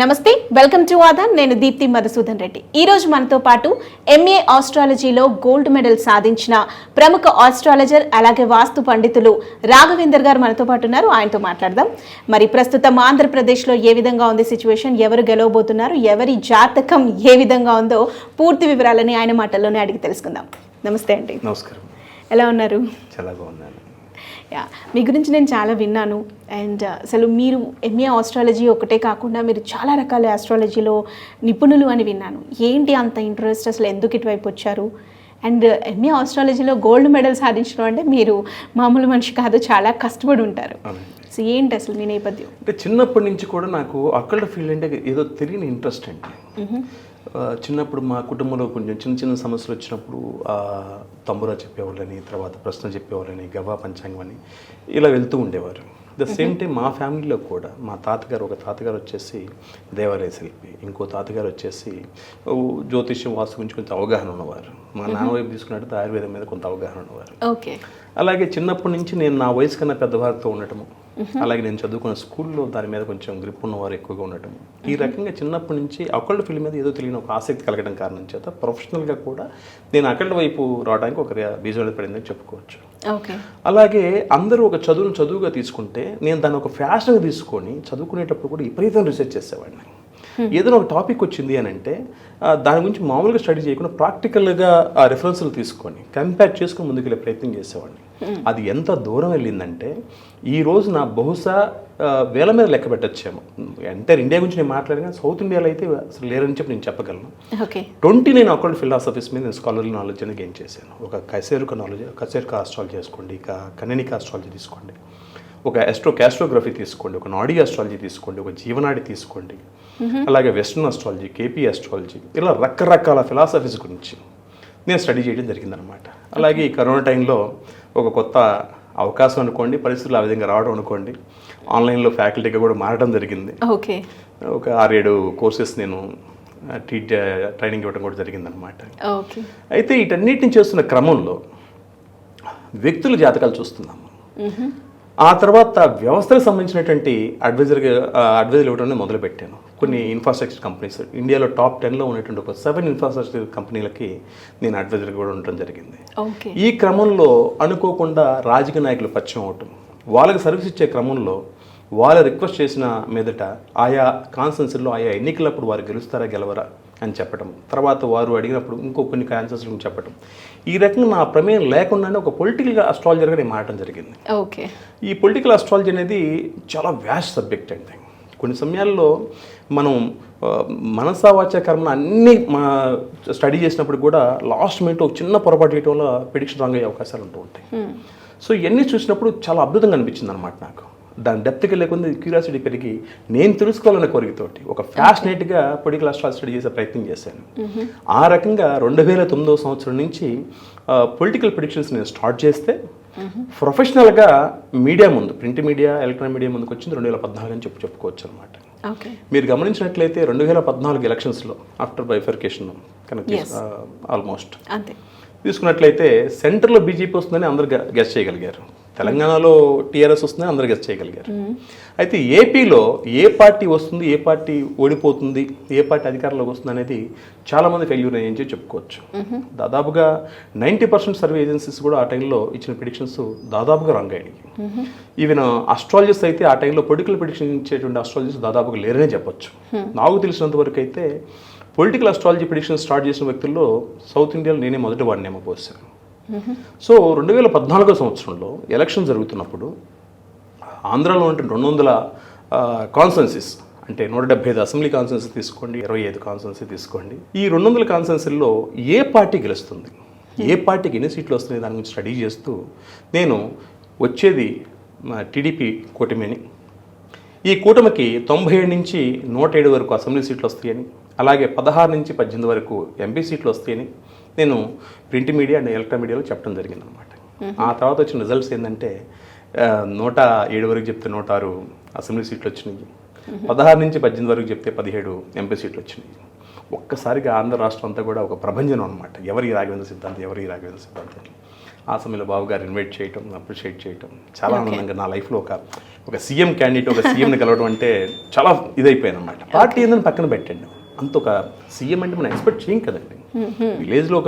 నమస్తే, welcome to Aadan. నేను దీప్తి మధుసూదన్ రెడ్డి. ఈ రోజు మనతో పాటు ఎంఏ ఆస్ట్రాలజీలో గోల్డ్ మెడల్ సాధించిన ప్రముఖ ఆస్ట్రాలజర్ అలాగే వాస్తు పండితులు రాఘవేందర్ గారు మనతో పాటు ఉన్నారు. ఆయనతో మాట్లాడదాం. మరి ప్రస్తుతం ఆంధ్రప్రదేశ్లో ఏ విధంగా ఉంది సిచ్యువేషన్, ఎవరు గెలవబోతున్నారు, ఎవరి జాతకం ఏ విధంగా ఉందో పూర్తి వివరాలని ఆయన మాటల్లోనే అడిగి తెలుసుకుందాం. నమస్తే అండి. నమస్కారం. ఎలా ఉన్నారు? చాలా బాగున్నాను. మీ గురించి నేను చాలా విన్నాను. అండ్ అసలు మీరు ఎంఏ ఆస్ట్రాలజీ ఒకటే కాకుండా మీరు చాలా రకాల ఆస్ట్రాలజీలో నిపుణులు అని విన్నాను. ఏంటి అంత ఇంట్రెస్ట్, అసలు ఎందుకు ఇటువైపు వచ్చారు? అండ్ ఎంఏ ఆస్ట్రాలజీలో గోల్డ్ మెడల్ సాధించడం అంటే మీరు మామూలు మనిషి కాదు, చాలా కష్టపడి ఉంటారు. సో ఏంటి అసలు మీ నేపథ్యం? అంటే చిన్నప్పటి నుంచి కూడా నాకు అక్కడ ఫీల్డ్ అంటే ఏదో తెలియని ఇంట్రెస్ట్ అండి. చిన్నప్పుడు మా కుటుంబంలో కొంచెం చిన్న చిన్న సమస్యలు వచ్చినప్పుడు తంబురా చెప్పేవాళ్ళని, తర్వాత ప్రశ్న చెప్పేవాళ్ళని, గవా పంచాంగం అని ఇలా వెళ్తూ ఉండేవారు. ద సేమ్ టైం మా ఫ్యామిలీలో కూడా మా ఒక తాతగారు వచ్చేసి దేవాలయ శిల్పి, ఇంకో తాతగారు వచ్చేసి జ్యోతిష్యం వాస్తు గురించి కొంచెం అవగాహన ఉన్నవారు. మా నాన్న వైపు తీసుకున్నట్టు ఆయుర్వేదం మీద కొంత అవగాహన ఉన్నవారు. ఓకే. అలాగే చిన్నప్పటి నుంచి నేను నా వయసు కన్నా పెద్దవారితో ఉండటము, అలాగే నేను చదువుకున్న స్కూల్లో దాని మీద కొంచెం గ్రిప్ ఉన్నవారు ఎక్కువగా ఉండటం, ఈ రకంగా చిన్నప్పటి నుంచి అకల్ట్ ఫీల్డ్ మీద ఏదో తెలియని ఒక ఆసక్తి కలగడం కారణం చేత ప్రొఫెషనల్గా కూడా నేను అకల్ట్ వైపు రావడానికి ఒక బీజం పడిందని చెప్పుకోవచ్చు. అలాగే అందరూ ఒక చదువుగా తీసుకుంటే నేను దాన్ని ఒక ఫ్యాషన్గా తీసుకొని చదువుకునేటప్పుడు కూడా విపరీతం రీసెర్చ్ చేసేవాడిని. ఏదైనా ఒక టాపిక్ వచ్చింది అని అంటే దాని గురించి మామూలుగా స్టడీ చేయకుండా ప్రాక్టికల్గా ఆ రెఫరెన్స్లు తీసుకొని కంపేర్ చేసుకుని ముందుకెళ్ళే ప్రయత్నం చేసేవాడిని. అది ఎంత దూరం వెళ్ళిందంటే ఈ రోజు నా బహుశా వేల మీద లెక్క పెట్టచ్చేమో. ఎంటైర్ ఇండియా గురించి నేను మాట్లాడినా సౌత్ ఇండియాలో అయితే అసలు లేరని చెప్పి నేను చెప్పగలను. 29 అకల్ట్ ఫిలాసఫీస్ మీద నేను స్కాలర్లీ నాలెడ్జ్ అనేది గెయిన్ చేశాను. ఒక కసేరుక ఆస్ట్రాలజీ చేసుకోండి, ఇక కనెనిక ఆస్ట్రాలజీ తీసుకోండి, ఒక క్యాస్ట్రోగ్రఫీ తీసుకోండి, ఒక నాడీ ఆస్ట్రాలజీ తీసుకోండి, ఒక జీవనాడి తీసుకోండి, అలాగే వెస్ట్రన్ ఆస్ట్రాలజీ, కేపీ ఆస్ట్రాలజీ, ఇలా రకరకాల ఫిలాసఫీస్ గురించి నేను స్టడీ చేయడం జరిగిందనమాట. అలాగే ఈ కరోనా టైంలో ఒక కొత్త అవకాశం అనుకోండి, పరిస్థితులు ఆ విధంగా రావడం అనుకోండి, ఆన్లైన్లో ఫ్యాకల్టీగా కూడా మారడం జరిగింది. ఓకే. ఒక 6-7 కోర్సెస్ నేను ట్రైనింగ్ ఇవ్వడం కూడా జరిగిందనమాట. అయితే వీటన్నిటిని చేస్తున్న క్రమంలో వ్యక్తుల జాతకాలు చూస్తున్నాము. ఆ తర్వాత వ్యవస్థకు సంబంధించినటువంటి అడ్వైజర్ ఇవ్వడం మొదలుపెట్టాను. కొన్ని ఇన్ఫ్రాస్ట్రక్చర్ కంపెనీస్, ఇండియాలో టాప్ 10లో ఉన్నటువంటి ఒక 7 ఇన్ఫ్రాస్ట్రక్చర్ కంపెనీలకి నేను అడ్వైజర్గా కూడా ఉండటం జరిగింది. ఈ క్రమంలో అనుకోకుండా రాజకీయ నాయకులు పరిచయం అవటం, వాళ్ళకి సర్వీస్ ఇచ్చే క్రమంలో వాళ్ళ రిక్వెస్ట్ చేసిన మీదట ఆయా కాన్స్టెన్సీల్లో ఆయా ఎన్నికలప్పుడు వారు గెలుస్తారా గెలవరా అని చెప్పడం, తర్వాత వారు అడిగినప్పుడు ఇంకో కొన్ని కాన్సెన్స్ చెప్పడం, ఈ రకంగా నా ప్రమేయం లేకుండానే ఒక పొలిటికల్ అస్ట్రాలజర్గా నేను మారడం జరిగింది. ఓకే. ఈ పొలిటికల్ అస్ట్రాలజీ అనేది చాలా వ్యాస్ట్ సబ్జెక్ట్ అండి. కొన్ని సమయాల్లో మనం మనసావాచ కర్మ అన్నీ స్టడీ చేసినప్పుడు కూడా లాస్ట్ మినిట్ ఒక చిన్న పొరపాటు చేయడం వల్ల ప్రిడిక్షన్ రాంగ్ అయ్యే అవకాశాలు ఉంటూ ఉంటాయి. సో ఇవన్నీ చూసినప్పుడు చాలా అద్భుతంగా అనిపించింది అనమాట నాకు. దాని డెప్త్కి లేకుండా క్యూరియాసిటీ పెరిగి నేను తెలుసుకోవాలనే కోరికతోటి ఒక ఫ్యాషనేట్గా పొలిటికల్ అస్ట్రాలజీ స్టడీ చేసే ప్రయత్నం చేశాను. ఆ రకంగా 2009 సంవత్సరం నుంచి పొలిటికల్ ప్రిడిక్షన్స్ నేను స్టార్ట్ చేస్తే ప్రొఫెషనల్గా మీడియా ముందు, ప్రింట్ మీడియా, ఎలక్ట్రానిక్ మీడియా ముందుకు వచ్చింది 2014 అని చెప్పుకోవచ్చు అనమాట. మీరు గమనించినట్లయితే 2014 ఎలక్షన్స్లో ఆఫ్టర్ బైఫర్కేషన్ కనుక ఆల్మోస్ట్ తీసుకున్నట్లయితే సెంటర్లో బీజేపీ వస్తుందని అందరు గెస్ చేయగలిగారు, తెలంగాణలో టీఆర్ఎస్ వస్తుందని అందరు గెస్ చేయగలిగారు. అయితే ఏపీలో ఏ పార్టీ వస్తుంది, ఏ పార్టీ ఓడిపోతుంది, ఏ పార్టీ అధికారంలోకి వస్తుంది అనేది చాలామంది ఫెయిల్యూర్ అయ్యని చెప్పుకోవచ్చు. దాదాపుగా 90% సర్వే ఏజెన్సీస్ కూడా ఆ టైంలో ఇచ్చిన ప్రిడిక్షన్స్ దాదాపుగా రాంగ్ అయ్యాయి. ఈవెన్ ఆస్ట్రాలజిస్ట్ అయితే ఆ టైంలో పొలిటికల్ ప్రిడిక్షన్ ఇచ్చేటువంటి ఆస్ట్రాలజిస్ట్ దాదాపుగా లేరనే చెప్పొచ్చు. నాకు తెలిసినంత వరకు అయితే పొలిటికల్ అస్ట్రాలజీ ప్రిడిక్షన్ స్టార్ట్ చేసిన వ్యక్తుల్లో సౌత్ ఇండియాలో నేనే మొదటి వాడిని ఏమో పోసాను. సో 2014 సంవత్సరంలో ఎలక్షన్ జరుగుతున్నప్పుడు ఆంధ్రాలో ఉంటే 200 కాన్స్టెన్సీస్, అంటే 175 అసెంబ్లీ కాన్స్టెన్సీ తీసుకోండి, 25 కాన్స్టెన్సీ తీసుకోండి, ఈ 200 కాన్స్టెన్సీల్లో ఏ పార్టీ గెలుస్తుంది, ఏ పార్టీకి ఎన్ని సీట్లు వస్తున్నాయి దాని గురించి స్టడీ చేస్తూ నేను వచ్చేది టీడీపీ కూటమిని, ఈ కూటమికి 97 నుంచి 107 వరకు అసెంబ్లీ సీట్లు వస్తాయని, అలాగే 16 నుంచి 18 వరకు ఎంపీ సీట్లు వస్తాయని నేను ప్రింట్ మీడియా అండ్ ఎలక్ట్రానిక్ మీడియాలో చెప్పడం జరిగిందనమాట. ఆ తర్వాత వచ్చిన రిజల్ట్స్ ఏంటంటే 107 వరకు చెప్తే 106 అసెంబ్లీ సీట్లు వచ్చినాయి, 16 నుంచి 18 వరకు చెప్తే 17 ఎంపీ సీట్లు వచ్చినాయి. ఒక్కసారిగా ఆంధ్ర రాష్ట్రం అంతా కూడా ఒక ప్రభంజనం అనమాట. ఎవరి రాఘవేంద్ర సిద్ధాంతం. ఆ సమయంలో బాబు గారు ఇన్వైట్ చేయటం, అప్రిషియేట్ చేయటం చాలా ఆనందంగా నా లైఫ్లో ఒక సీఎం క్యాండిడేట్, ఒక సీఎంని కలవడం అంటే చాలా ఇదైపోయాను అనమాట. పార్టీ ఏందని పక్కన పెట్టండి, అంత ఒక సీఎం అంటే మనం ఎక్స్పెక్ట్ చేయం కదండి. విలేజ్లో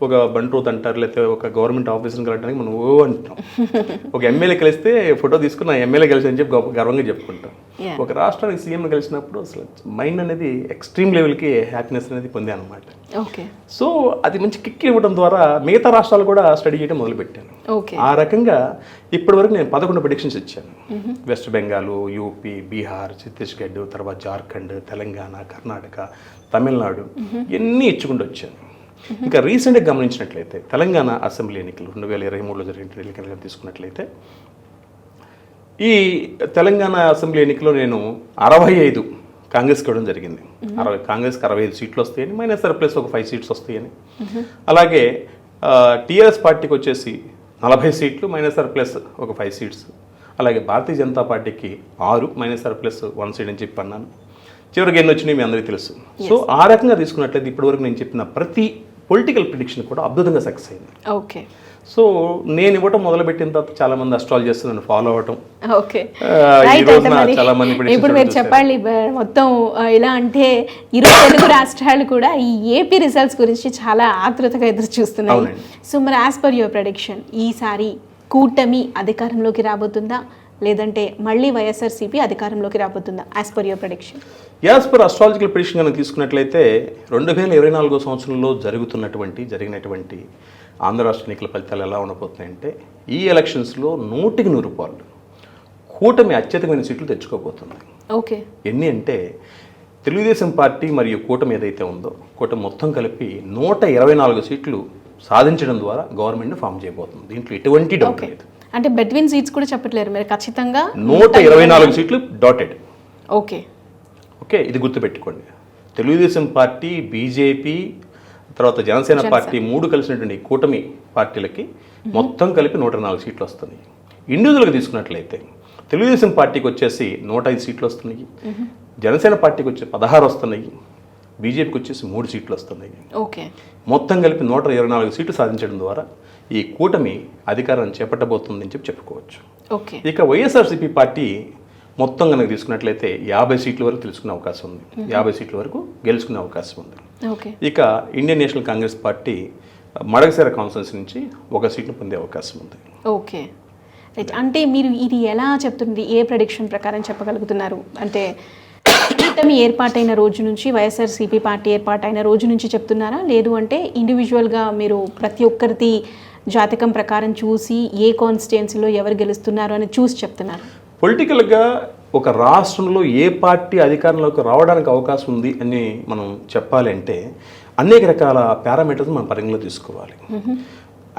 ఒక బంట్రోత్ అంటారు, లేకపోతే ఒక గవర్నమెంట్ ఆఫీసర్ని కలవడానికి మనం ఓ అంటున్నాం. ఒక ఎమ్మెల్యే కలిస్తే ఫోటో తీసుకుని ఎమ్మెల్యే కలిసి అని చెప్పి గర్వంగా చెప్పుకుంటాం. ఒక రాష్ట్రానికి సీఎం కలిసినప్పుడు అసలు మైండ్ అనేది ఎక్స్ట్రీమ్ లెవెల్కి హ్యాపీనెస్ అనేది పొందాను అనమాట. సో అది మంచి కిక్ ఇవ్వడం ద్వారా మిగతా రాష్ట్రాలు కూడా స్టడీ చేయడం మొదలుపెట్టాను. ఆ రకంగా ఇప్పటి వరకు నేను 11 ప్రెడిక్షన్స్ ఇచ్చాను. వెస్ట్ బెంగాల్, యూపీ, బీహార్, ఛత్తీస్గఢ్, తర్వాత జార్ఖండ్, తెలంగాణ, కర్ణాటక, తమిళనాడు ఇవన్నీ ఇచ్చుకుంటూ వచ్చాను. ఇంకా రీసెంట్గా గమనించినట్లయితే తెలంగాణ అసెంబ్లీ ఎన్నికలు 2023లో జరిగిన ఎన్నికలు తీసుకున్నట్లయితే ఈ తెలంగాణ అసెంబ్లీ ఎన్నికలో నేను 65 కాంగ్రెస్కి ఇవ్వడం జరిగింది. కాంగ్రెస్కి 65 సీట్లు వస్తాయని, -+ ఒక 5 సీట్స్ వస్తాయని. అలాగే టీఆర్ఎస్ పార్టీకి వచ్చేసి 40 సీట్లు, -+ ఒక 5 సీట్స్. అలాగే భారతీయ జనతా పార్టీకి 6, -+ 1 సీట్ అని చెప్పి అన్నాను. చివరికి ఎన్ని వచ్చినాయి మీ అందరికీ తెలుసు. సో ఆ రకంగా తీసుకున్నట్లయితే ఇప్పటివరకు నేను చెప్పిన ప్రతి పొలిటికల్ ప్రిడిక్షన్ కూడా అద్భుతంగా సక్సెస్ అయింది. ఓకే. సో నేను ఇవ్వటం మొదలుపెట్టిన తర్వాత చాలా మంది అస్ట్రాలజర్స్ నన్ను ఫాలో అవటం. ఓకే. చాలా మంది ఇప్పుడు మీరు చెప్పండి మొత్తం ఇలా అంటే 20 తెలుగు రాష్ట్రాలు కూడా ఈ ఏపీ రిజల్ట్స్ గురించి చాలా ఆతృతగా ఎదురు చూస్తున్నాయి. సో మరి యాజ్ పర్ యువర్ ప్రెడిక్షన్ ఈసారి కూటమి అధికారంలోకి రాబోతుందా, లేదంటే మళ్ళీ వైఎస్ఆర్సీపీ అధికారంలోకి రాబోతుందా as per your prediction? As per astrological prediction కనుక తీసుకున్నట్లయితే 2024 సంవత్సరంలో జరిగినటువంటి ఆంధ్ర రాష్ట్ర ఎన్నికల ఫలితాలు ఎలా ఉండబోతున్నాయంటే ఈ ఎలక్షన్స్లో 100కి 100 రూపాయలు కూటమి అత్యధికమైన సీట్లు తెచ్చుకోబోతుంది. ఓకే. ఎన్ని అంటే తెలుగుదేశం పార్టీ మరియు కూటమి ఏదైతే ఉందో కూటమి మొత్తం కలిపి 124 సీట్లు సాధించడం ద్వారా గవర్నమెంట్ని ఫామ్ చేయబోతుంది. దీంట్లో ఎటువంటి డౌట్ లేదు. అంటే బిట్వీన్ సీట్స్ కూడా చెప్పట్లేరు మీరు, ఖచ్చితంగా 124 సీట్లు డాటెడ్. ఓకే. ఓకే, ఇది గుర్తుపెట్టుకోండి. తెలుగుదేశం పార్టీ, బీజేపీ, తర్వాత జనసేన పార్టీ 3 కలిసినటువంటి కూటమి పార్టీలకి మొత్తం కలిపి 104 సీట్లు వస్తున్నాయి. ఇండివిజువల్గా తీసుకున్నట్లయితే తెలుగుదేశం పార్టీకి వచ్చేసి 105 సీట్లు వస్తున్నాయి, జనసేన పార్టీకి వచ్చి 16 వస్తున్నాయి, బీజేపీకి వచ్చేసి 3 సీట్లు వస్తున్నాయి. ఓకే. మొత్తం కలిపి 124 సీట్లు సాధించడం ద్వారా ఈ కూటమి అధికారాన్ని చేపట్టబోతుందని చెప్పుకోవచ్చు. ఓకే. ఇక వైఎస్ఆర్సీపీ పార్టీ మొత్తం కనుక తీసుకున్నట్లయితే 50 సీట్ల వరకు తెలుసుకునే అవకాశం ఉంది, 50 సీట్ల వరకు గెలుచుకునే అవకాశం ఉంది. ఇక Indian national Congress party Madagasira constituency నుంచి 1 సీట్ను పొందే అవకాశం ఉంది. ఓకే. రైట్. అంటే మీరు ఇది ఎలా చెప్తుంది, ఏ ప్రెడిక్షన్ ప్రకారం చెప్పగలుగుతున్నారు? అంటే కూటమి ఏర్పాటైన రోజు నుంచి, వైఎస్ఆర్సీపీ పార్టీ ఏర్పాటైన రోజు నుంచి చెప్తున్నారా, లేదు అంటే ఇండివిజువల్గా మీరు ప్రతి ఒక్కరిది జాతకం ప్రకారం చూసి ఏ కాన్స్టిట్యుయెన్సీలో ఎవరు గెలుస్తున్నారు అని చూసి చెప్తున్నారు? పొలిటికల్గా ఒక రాష్ట్రంలో ఏ పార్టీ అధికారంలోకి రావడానికి అవకాశం ఉంది అని మనం చెప్పాలి అంటే అనేక రకాల పారామీటర్స్ మనం పరిగణలో తీసుకోవాలి.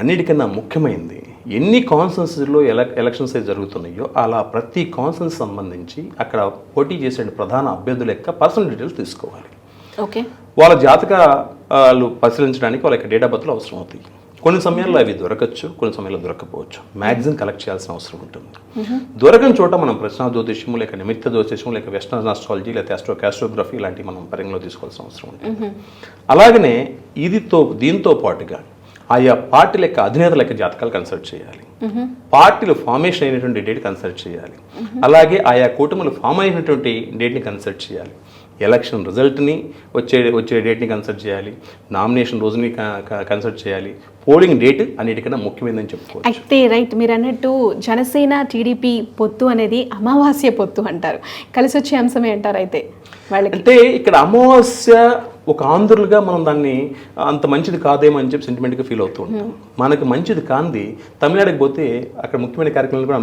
అన్నిటికన్నా ముఖ్యమైనది ఎన్ని కాన్స్టిట్యున్సీలో ఎలక్షన్స్ అయితే జరుగుతున్నాయో అలా ప్రతి కాన్స్టిట్యున్సీ సంబంధించి అక్కడ పోటీ చేసే ప్రధాన అభ్యర్థుల యొక్క పర్సనల్ డీటెయిల్స్ తీసుకోవాలి. ఓకే. వాళ్ళ జాతకాలు పరిశీలించడానికి వాళ్ళ యొక్క డేట్ ఆఫ్ బర్త్లు అవసరం అవుతాయి. కొన్ని సమయాల్లో అవి దొరకచ్చు, కొన్ని సమయాల్లో దొరకపోవచ్చు. మ్యాగజిన్ కలెక్ట్ చేయాల్సిన అవసరం ఉంటుంది. దొరకని చోట మనం ప్రశ్న జ్యోతిష్యము, లేక నిమిత్త జ్యోతిష్యము, లేక వెస్టర్న్ ఆస్ట్రాలజీ, లేక ఆస్ట్రోగ్రఫీ ఇలాంటివి మనం పరిగణలో తీసుకోవాల్సిన అవసరం ఉంటుంది. అలాగనే దీంతో పాటుగా ఆయా పార్టీల యొక్క అధినేతల యొక్క జాతకాలు కన్సల్ట్ చేయాలి, పార్టీలు ఫార్మేషన్ అయినటువంటి డేట్ కన్సల్ట్ చేయాలి, అలాగే ఆయా కూటములు ఫామ్ అయినటువంటి డేట్ని కన్సల్ట్ చేయాలి, ఎలక్షన్ రిజల్ట్ని వచ్చే డేట్ని కన్సల్ట్ చేయాలి, నామినేషన్ రోజుని కన్సల్ట్ చేయాలి, పోలింగ్ డేట్ అన్నిటికన్నా ముఖ్యమైనదని చెప్పుకోవచ్చు. అయితే రైట్, మీరు అన్నట్టు జనసేన టీడీపీ పొత్తు అనేది అమావాస్య పొత్తు అంటారు, కలిసి వచ్చే అంశమే అంటారు. అయితే వాళ్ళకి అంటే ఇక్కడ అమావాస్య ఒక ఆంధ్రులుగా మనం దాన్ని అంత మంచిది కాదేమో అని చెప్పి సెంటిమెంట్గా ఫీల్ అవుతూ ఉంటాం. మనకు మంచిది కాంది తమిళనాడుకి పోతే అక్కడ ముఖ్యమైన కార్యక్రమాలు కూడా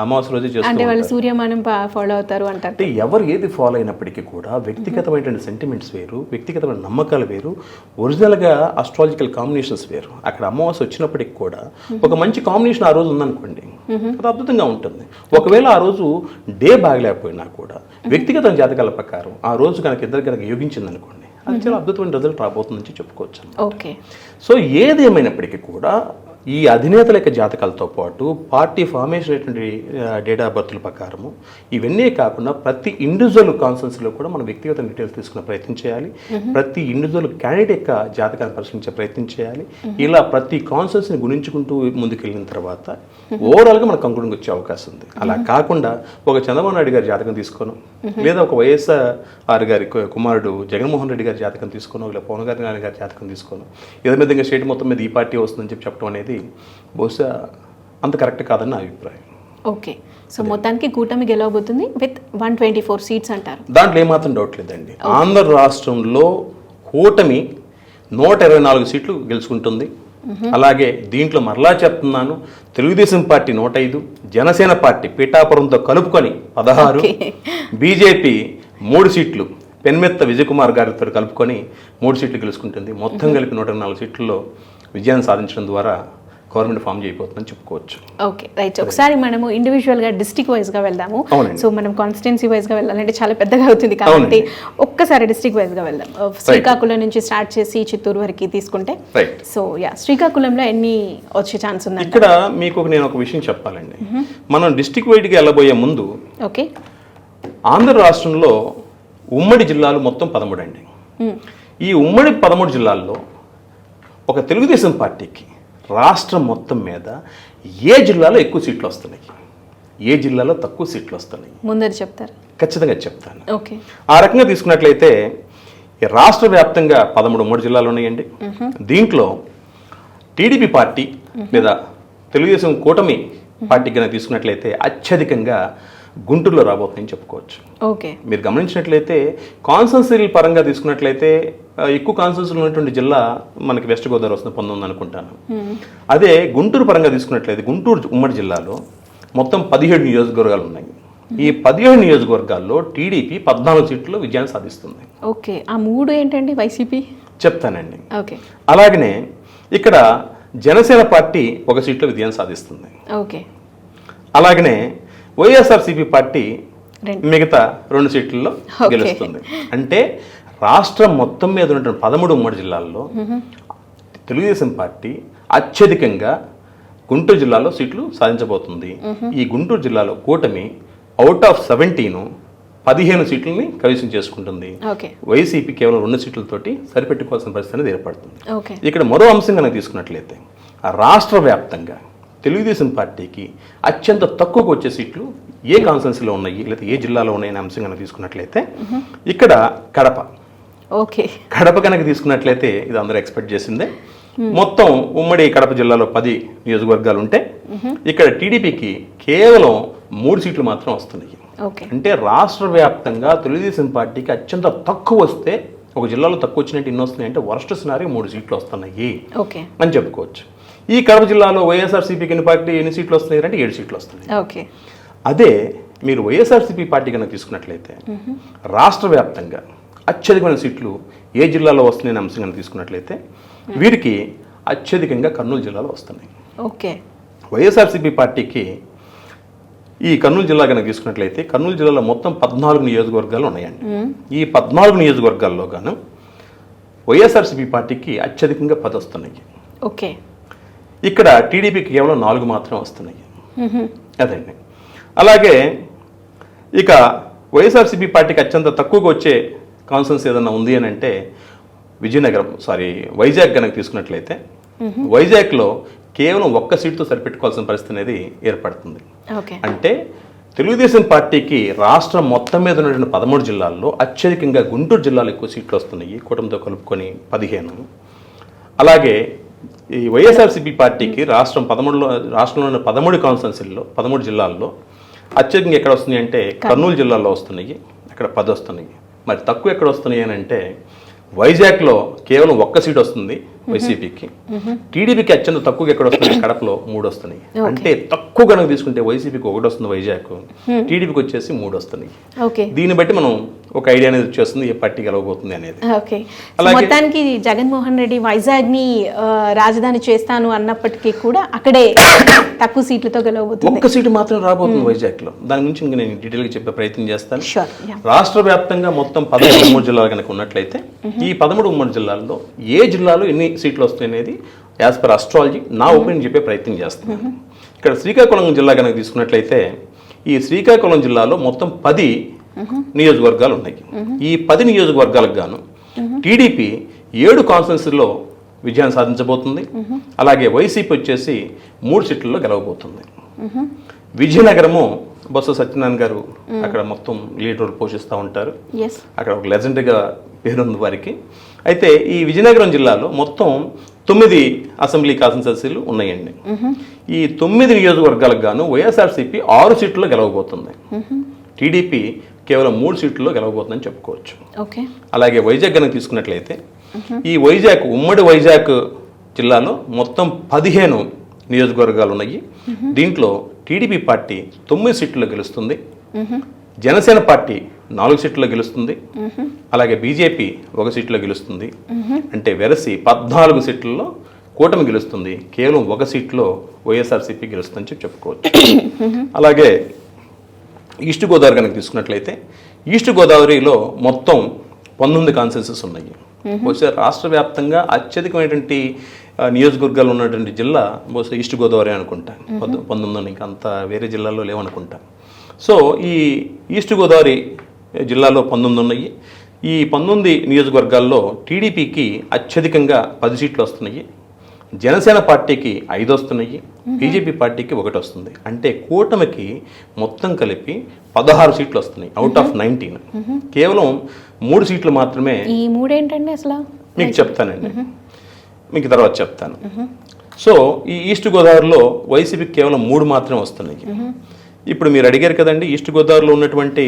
అమావాస్య రోజు చేస్తారు. అంటే వాళ్ళు సూర్యమానం ఫాలో అవుతారు అంటారు. అంటే ఎవరు ఏది ఫాలో అయినప్పటికీ కూడా వ్యక్తిగతమైనటువంటి సెంటిమెంట్స్ వేరు, వ్యక్తిగతమైన నమ్మకాలు వేరు, ఒరిజినల్గా అస్ట్రాలజికల్ కాంబినేషన్స్ వేరు. అక్కడ అమావాస్య వచ్చినప్పటికి కూడా ఒక మంచి కాంబినేషన్ ఆ రోజు ఉందనుకోండి, అది అద్భుతంగా ఉంటుంది. ఒకవేళ ఆ రోజు డే బాగలేకపోయినా కూడా వ్యక్తిగత జాతకాల ప్రకారం ఆ రోజు కనుక ఇద్దరు కనుక యోగించింది అనుకోండి, అది చాలా అద్భుతమైన రిజల్ట్ రాబోతుందని చెప్పుకోవచ్చు. ఓకే. సో ఏదేమైనప్పటికీ కూడా ఈ అధినేతల యొక్క జాతకాలతో పాటు పార్టీ ఫార్మేషన్ అయినటువంటి డేట్ ఆఫ్ బర్త్ల ప్రకారము ఇవన్నీ కాకుండా ప్రతి ఇండివిజువల్ కాన్సెన్స్లో కూడా మనం వ్యక్తిగత డీటెయిల్స్ తీసుకునే ప్రయత్నం చేయాలి. ప్రతి ఇండివిజువల్ క్యాండిడేట్ యొక్క జాతకాన్ని పరిశీలించే ప్రయత్నం చేయాలి. ఇలా ప్రతి కాన్సెన్స్ని గుణించుకుంటూ ముందుకెళ్ళిన తర్వాత ఓవరాల్గా మనకు కంక్లూడింగ్ వచ్చే అవకాశం ఉంది. అలా కాకుండా ఒక చంద్రబాబు నాయుడు గారి జాతకం తీసుకోను, లేదా ఒక వైఎస్ఆర్ గారి కుమారుడు జగన్మోహన్ రెడ్డి గారి జాతకం తీసుకోను, ఇలా పవన్ కళ్యాణ్ గారి జాతకం తీసుకోను, ఏదో విధంగా స్టేట్ మొత్తం మీద ఈ పార్టీ వస్తుందని చెప్పడం అనేది బహుశా అంత కరెక్ట్ కాదని నా అభిప్రాయం. ఓకే, సో మొత్తానికి కూటమి గెలవబోతుంది విత్ 124 సీట్స్ అంటారు. దాంట్లో ఏమాత్రం డౌట్ లేదండి. ఆంధ్ర రాష్ట్రంలో కూటమి 124 సీట్లు గెలుచుకుంటుంది. అలాగే దీంట్లో మరలా చెప్తున్నాను, తెలుగుదేశం పార్టీ 105, జనసేన పార్టీ పిఠాపురంతో కలుపుకొని 16, బీజేపీ 3 సీట్లు పెన్మెత్త విజయకుమార్ గారితో కలుపుకొని 3 సీట్లు గెలుచుకుంటుంది. మొత్తం కలిపి 104 సీట్లలో విజయాన్ని సాధించడం ద్వారా గవర్నమెంట్ ఫామ్ చేయబోతుందని చెప్పుకోవచ్చు. Okay, right. ఒకసారి మనము ఇండివిజువల్గా డిస్ట్రిక్ట్ వైజ్గా వెళ్దాము. సో మనం కాన్స్టిట్యున్సీ వైజ్గా వెళ్ళాలంటే చాలా పెద్దగా అవుతుంది కాబట్టి ఒక్కసారి డిస్ట్రిక్ట్ వైజ్గా వెళ్దాం. శ్రీకాకుళం నుంచి స్టార్ట్ చేసి చిత్తూరు వరకు తీసుకుంటే, సో శ్రీకాకుళంలో ఎన్ని వచ్చే ఛాన్స్ ఉంది? ఇక్కడ మీకు నేను ఒక విషయం చెప్పాలండి. మనం డిస్ట్రిక్ట్ వైడ్గా వెళ్ళబోయే ముందు ఓకే, ఆంధ్ర రాష్ట్రంలో ఉమ్మడి జిల్లాలు మొత్తం 13 అండి. ఈ ఉమ్మడి 13 జిల్లాల్లో ఒక తెలుగుదేశం పార్టీకి రాష్ట్రం మొత్తం మీద ఏ జిల్లాలో ఎక్కువ సీట్లు వస్తున్నాయి, ఏ జిల్లాలో తక్కువ సీట్లు వస్తున్నాయి ముందర చెప్తారు? ఖచ్చితంగా చెప్తాను. ఓకే, ఆ రకంగా తీసుకున్నట్లయితే రాష్ట్ర వ్యాప్తంగా 13 ఉమ్మడి జిల్లాలు ఉన్నాయండి. దీంట్లో టీడీపీ పార్టీ లేదా తెలుగుదేశం కూటమి పార్టీ కనుక తీసుకున్నట్లయితే అత్యధికంగా గుంటూరులో రాబోతుందని చెప్పుకోవచ్చు. ఓకే, మీరు గమనించినట్లయితే కాన్స్టిట్యున్సీ పరంగా తీసుకున్నట్లయితే ఎక్కువ కాన్స్టిట్యున్సీలు ఉన్నటువంటి జిల్లా మనకి వెస్ట్ గోదావరి వస్తుంది 19 అనుకుంటాను. అదే గుంటూరు పరంగా తీసుకున్నట్లయితే గుంటూరు ఉమ్మడి జిల్లాలో మొత్తం 17 నియోజకవర్గాలు ఉన్నాయి. ఈ 17 నియోజకవర్గాల్లో టీడీపీ 14 సీట్లు విజయాన్ని సాధిస్తుంది. ఓకే, ఆ 3 ఏంటండి? వైసీపీ చెప్తానండి. ఓకే, అలాగనే ఇక్కడ జనసేన పార్టీ 1 సీట్లో విజయాన్ని సాధిస్తుంది. ఓకే, అలాగనే వైఎస్ఆర్సీపీ పార్టీ మిగతా 2 సీట్లలో గెలుస్తుంది. అంటే రాష్ట్రం మొత్తం మీద ఉన్నటువంటి 13 ఉమ్మడి జిల్లాల్లో తెలుగుదేశం పార్టీ అత్యధికంగా గుంటూరు జిల్లాలో సీట్లు సాధించబోతుంది. ఈ గుంటూరు జిల్లాలో కూటమి అవుట్ ఆఫ్ 17 15 సీట్లని కైవసం చేసుకుంటుంది. వైసీపీ కేవలం 2 సీట్లతోటి సరిపెట్టుకోవాల్సిన పరిస్థితి అనేది ఏర్పడుతుంది. ఇక్కడ మరో అంశం కనుక తీసుకున్నట్లయితే రాష్ట్ర వ్యాప్తంగా తెలుగుదేశం పార్టీకి అత్యంత తక్కువగా వచ్చే సీట్లు ఏ కాన్స్టిట్యున్సీలో ఉన్నాయి లేదా ఏ జిల్లాలో ఉన్నాయనే అంశం కనుక తీసుకున్నట్లయితే ఇక్కడ కడప. ఓకే, కడప కనుక తీసుకున్నట్లయితే ఇది అందరూ ఎక్స్పెక్ట్ చేసిందే. మొత్తం ఉమ్మడి కడప జిల్లాలో 10 నియోజకవర్గాలు ఉంటే ఇక్కడ టీడీపీకి కేవలం 3 సీట్లు మాత్రం వస్తున్నాయి. అంటే రాష్ట్ర వ్యాప్తంగా తెలుగుదేశం పార్టీకి అత్యంత తక్కువ వస్తే, ఒక జిల్లాలో తక్కువ వచ్చినట్టు ఎన్ని వస్తున్నాయి అంటే వర్స్ట్ సినారీ 3 సీట్లు వస్తున్నాయి అని చెప్పుకోవచ్చు. ఈ కడప జిల్లాలో వైఎస్ఆర్సీపీకి ఎన్ని సీట్లు వస్తున్నాయి అంటే 7 సీట్లు వస్తున్నాయి. అదే మీరు వైఎస్ఆర్సీపీ పార్టీ కనుక తీసుకున్నట్లయితే రాష్ట్ర వ్యాప్తంగా అత్యధికమైన సీట్లు ఏ జిల్లాలో వస్తున్నాయని అంశం కనుక తీసుకున్నట్లయితే వీరికి అత్యధికంగా కర్నూలు జిల్లాలో వస్తున్నాయి. ఓకే, వైఎస్ఆర్సీపీ పార్టీకి ఈ కర్నూలు జిల్లా కనుక తీసుకున్నట్లయితే కర్నూలు జిల్లాలో మొత్తం 14 నియోజకవర్గాలు ఉన్నాయండి. ఈ 14 నియోజకవర్గాల్లో గాను వైఎస్ఆర్సీపీ పార్టీకి అత్యధికంగా 10 వస్తున్నాయి. ఓకే, ఇక్కడ టీడీపీకి కేవలం 4 మాత్రం వస్తున్నాయి. అదండి. అలాగే ఇక వైఎస్ఆర్సీపీ పార్టీకి అత్యంత తక్కువగా వచ్చే కాన్స్టిట్యున్సీ ఏదన్నా ఉంది అని అంటే వైజాగ్ కనుక తీసుకున్నట్లయితే వైజాగ్లో కేవలం 1 సీటుతో సరిపెట్టుకోవాల్సిన పరిస్థితి అనేది ఏర్పడుతుంది. అంటే తెలుగుదేశం పార్టీకి రాష్ట్రం మొత్తం మీద ఉన్నటువంటి 13 జిల్లాల్లో అత్యధికంగా గుంటూరు జిల్లాలో ఎక్కువ సీట్లు వస్తున్నాయి, కూటమితో కలుపుకొని 15. అలాగే ఈ వైఎస్ఆర్సీపీ పార్టీకి రాష్ట్రంలో ఉన్న 13 కాన్స్టిట్యున్సీల్లో 13 జిల్లాల్లో అత్యధికంగా ఎక్కడ వస్తున్నాయి అంటే కర్నూలు జిల్లాలో వస్తున్నాయి, అక్కడ 10 వస్తున్నాయి. మరి తక్కువ ఎక్కడ వస్తున్నాయి అని అంటే వైజాగ్లో కేవలం 1 సీట్ వస్తుంది వైసీపీకి. టీడీపీకి అత్యంత తక్కువగా ఎక్కడ వస్తుంది కడపలో 3 వస్తున్నాయి. అంటే తక్కువ కనుక తీసుకుంటే వైసీపీకి 1 వస్తుంది వైజాగ్, టీడీపీకి వచ్చేసి 3 వస్తున్నాయి. దీన్ని బట్టి మనం ఒక ఐడియా అనేది వచ్చేస్తుంది ఏ పార్టీ గెలవబోతుంది అనేది. మొత్తానికి జగన్మోహన్ రెడ్డి వైజాగ్ ని రాజధాని చేస్తాను అన్నప్పటికీ కూడా అక్కడే తక్కువ సీట్లతో గెలవబోతుంది. 1 సీటు మాత్రం రాబోతుంది వైజాగ్ లో. దాని గురించి ఇంకా నేను డీటెయిల్ గా చెప్పే ప్రయత్నం చేస్తాను. రాష్ట్ర వ్యాప్తంగా మొత్తం 13 జిల్లాలు కనుక ఉన్నట్లయితే ఈ 13 ఉమ్మడి జిల్లాల్లో ఏ జిల్లాలో ఎన్ని సీట్లు వస్తాయి అనేది యాజ్ పర్ అస్ట్రాలజీ నా ఒపీనియన్ చెప్పే ప్రయత్నం చేస్తున్నాను. ఇక్కడ శ్రీకాకుళం జిల్లా కనుక తీసుకున్నట్లయితే ఈ శ్రీకాకుళం జిల్లాలో మొత్తం 10 నియోజకవర్గాలు ఉన్నాయి. ఈ 10 నియోజకవర్గాలకు గాను టీడీపీ 7 కాన్స్టిట్యున్సీల్లో విజయాన్ని సాధించబోతుంది. అలాగే వైసీపీ వచ్చేసి 3 సీట్లలో గెలవబోతుంది. విజయనగరము బొత్స సత్యనారాయణ గారు అక్కడ మొత్తం లీడ్ రోల్ పోషిస్తూ ఉంటారు. అక్కడ ఒక లెజెండ్గా పేరుంది వారికి. అయితే ఈ విజయనగరం జిల్లాలో మొత్తం 9 అసెంబ్లీ కాన్స్టిట్యున్సీలు ఉన్నాయండి. ఈ 9 నియోజకవర్గాలకు గాను వైఎస్ఆర్సీపీ 6 సీట్లలో గెలవబోతుంది. టీడీపీ కేవలం 3 సీట్లలో గెలవబోతుందని చెప్పుకోవచ్చు. అలాగే వైజాగ్ కనుక తీసుకున్నట్లయితే ఈ వైజాగ్ ఉమ్మడి వైజాగ్ జిల్లాలో మొత్తం 15 నియోజకవర్గాలు ఉన్నాయి. దీంట్లో టీడీపీ పార్టీ 9 సీట్లలో గెలుస్తుంది. జనసేన పార్టీ 4 సీట్లలో గెలుస్తుంది. అలాగే బీజేపీ 1 సీట్లో గెలుస్తుంది. అంటే వెరసి 14 సీట్లలో కూటమి గెలుస్తుంది. కేవలం 1 సీట్లో వైఎస్ఆర్సీపీ గెలుస్తుందని చెప్పుకోవచ్చు. అలాగే ఈస్ట్ గోదావరి కనుక తీసుకున్నట్లయితే ఈస్ట్ గోదావరిలో మొత్తం 19 కాన్స్టిట్యున్సీస్ ఉన్నాయి. బహుశా రాష్ట్ర వ్యాప్తంగా అత్యధికమైనటువంటి నియోజకవర్గాలు ఉన్నటువంటి జిల్లా బహుశా ఈస్ట్ గోదావరి అనుకుంటా. 19 ఇంకా అంత వేరే జిల్లాల్లో లేవనుకుంటా. సో ఈ ఈస్ట్ గోదావరి జిల్లాలో 19 ఉన్నాయి. ఈ 19 నియోజకవర్గాల్లో టీడీపీకి అత్యధికంగా 10 సీట్లు వస్తున్నాయి. జనసేన పార్టీకి 5 వస్తున్నాయి. బీజేపీ పార్టీకి 1 వస్తుంది. అంటే కూటమికి మొత్తం కలిపి 16 సీట్లు వస్తున్నాయి అవుట్ ఆఫ్ 19. కేవలం 3 సీట్లు మాత్రమే. ఈ 3 ఏంటండి అసలు మీకు చెప్తానండి, మీకు తర్వాత చెప్తాను. సో ఈ ఈస్ట్ గోదావరిలో వైసీపీకి కేవలం 3 మాత్రమే వస్తున్నాయి. ఇప్పుడు మీరు అడిగారు కదండి ఈస్ట్ గోదావరిలో ఉన్నటువంటి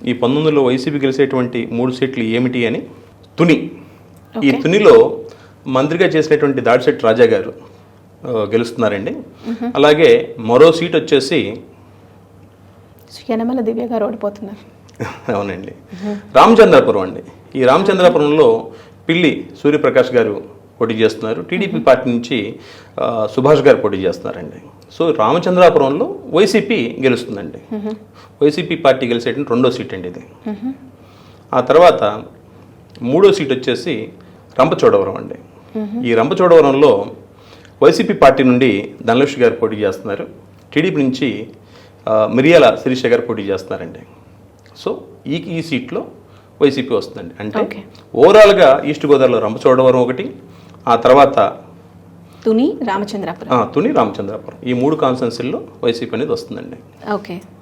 ఈ 19లో వైసీపీ గెలిచేటువంటి 3 సీట్లు ఏమిటి అని. తుని, ఈ తునిలో మంత్రిగా చేసినటువంటి దాడిశెట్టి రాజా గారు గెలుస్తున్నారండి. అలాగే మరో సీట్ వచ్చేసి యనమల దివ్య గారు ఓడిపోతున్నారు. అవునండి, రామచంద్రాపురం అండి. ఈ రామచంద్రాపురంలో పిల్లి సూర్యప్రకాష్ గారు పోటీ చేస్తున్నారు. టీడీపీ పార్టీ నుంచి సుభాష్ గారు పోటీ చేస్తున్నారండి. సో రామచంద్రాపురంలో వైసీపీ గెలుస్తుందండి. వైసీపీ పార్టీ గెలిచేటువంటి 2వ సీట్ అండి ఇది. ఆ తర్వాత 3వ సీట్ వచ్చేసి రంపచోడవరం అండి. ఈ రంపచోడవరంలో వైసీపీ పార్టీ నుండి ధనలక్ష్మి గారు పోటీ చేస్తున్నారు. టీడీపీ నుంచి మిరియాల శిరీష గారు పోటీ చేస్తున్నారండి. సో ఈ సీట్లో వైసీపీ వస్తుందండి. అంటే ఓవరాల్గా ఈస్ట్ గోదావరిలో రంపచోడవరం ఒకటి, ఆ తర్వాత తుని రామచంద్రాపురం ఈ 3 కాన్స్టిట్యున్సీల్లో వైసీపీ అనేది వస్తుందండి.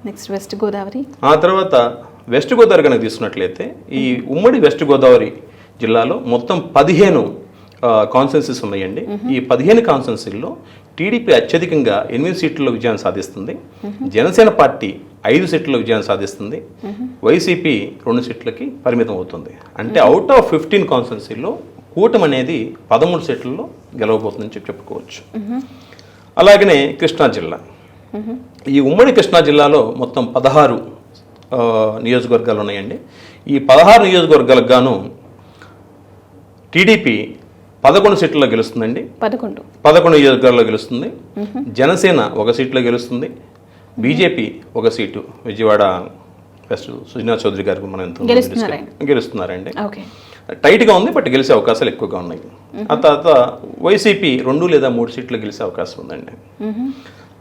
Next west Godavari. ఆ తర్వాత వెస్ట్ గోదావరి కనుక తీసుకున్నట్లయితే ఈ ఉమ్మడి వెస్ట్ గోదావరి జిల్లాలో మొత్తం 15 కాన్స్టిట్యున్సీస్ ఉన్నాయండి. ఈ 15 కాన్స్టిట్యున్సీల్లో టీడీపీ అత్యధికంగా 8 సీట్లలో విజయాన్ని సాధిస్తుంది. జనసేన పార్టీ 5 సీట్లలో విజయాన్ని సాధిస్తుంది. వైసీపీ 2 సీట్లకి పరిమితం అవుతుంది. అంటే అవుట్ ఆఫ్ 15 కాన్స్టిట్యున్సీల్లో కూటమి అనేది 13 సీట్లలో గెలవబోతుందని చెప్పుకోవచ్చు. అలాగనే కృష్ణా జిల్లా, ఈ ఉమ్మడి కృష్ణా జిల్లాలో మొత్తం 16 నియోజకవర్గాలు ఉన్నాయండి. ఈ 16 నియోజకవర్గాలకు గాను టీడీపీ 11 సీట్లలో గెలుస్తుందండి. 11 నియోజకవర్గాల్లో గెలుస్తుంది. జనసేన 1 సీట్లో గెలుస్తుంది. BJP 1 seat Vijayawada west Sujana Chowdary గారికి మనం గెలుస్తున్నారండి. టైట్గా ఉంది, బట్ గెలిచే అవకాశాలు ఎక్కువగా ఉన్నాయి. ఆ తర్వాత వైసీపీ 2 లేదా 3 సీట్లు గెలిచే అవకాశం ఉందండి.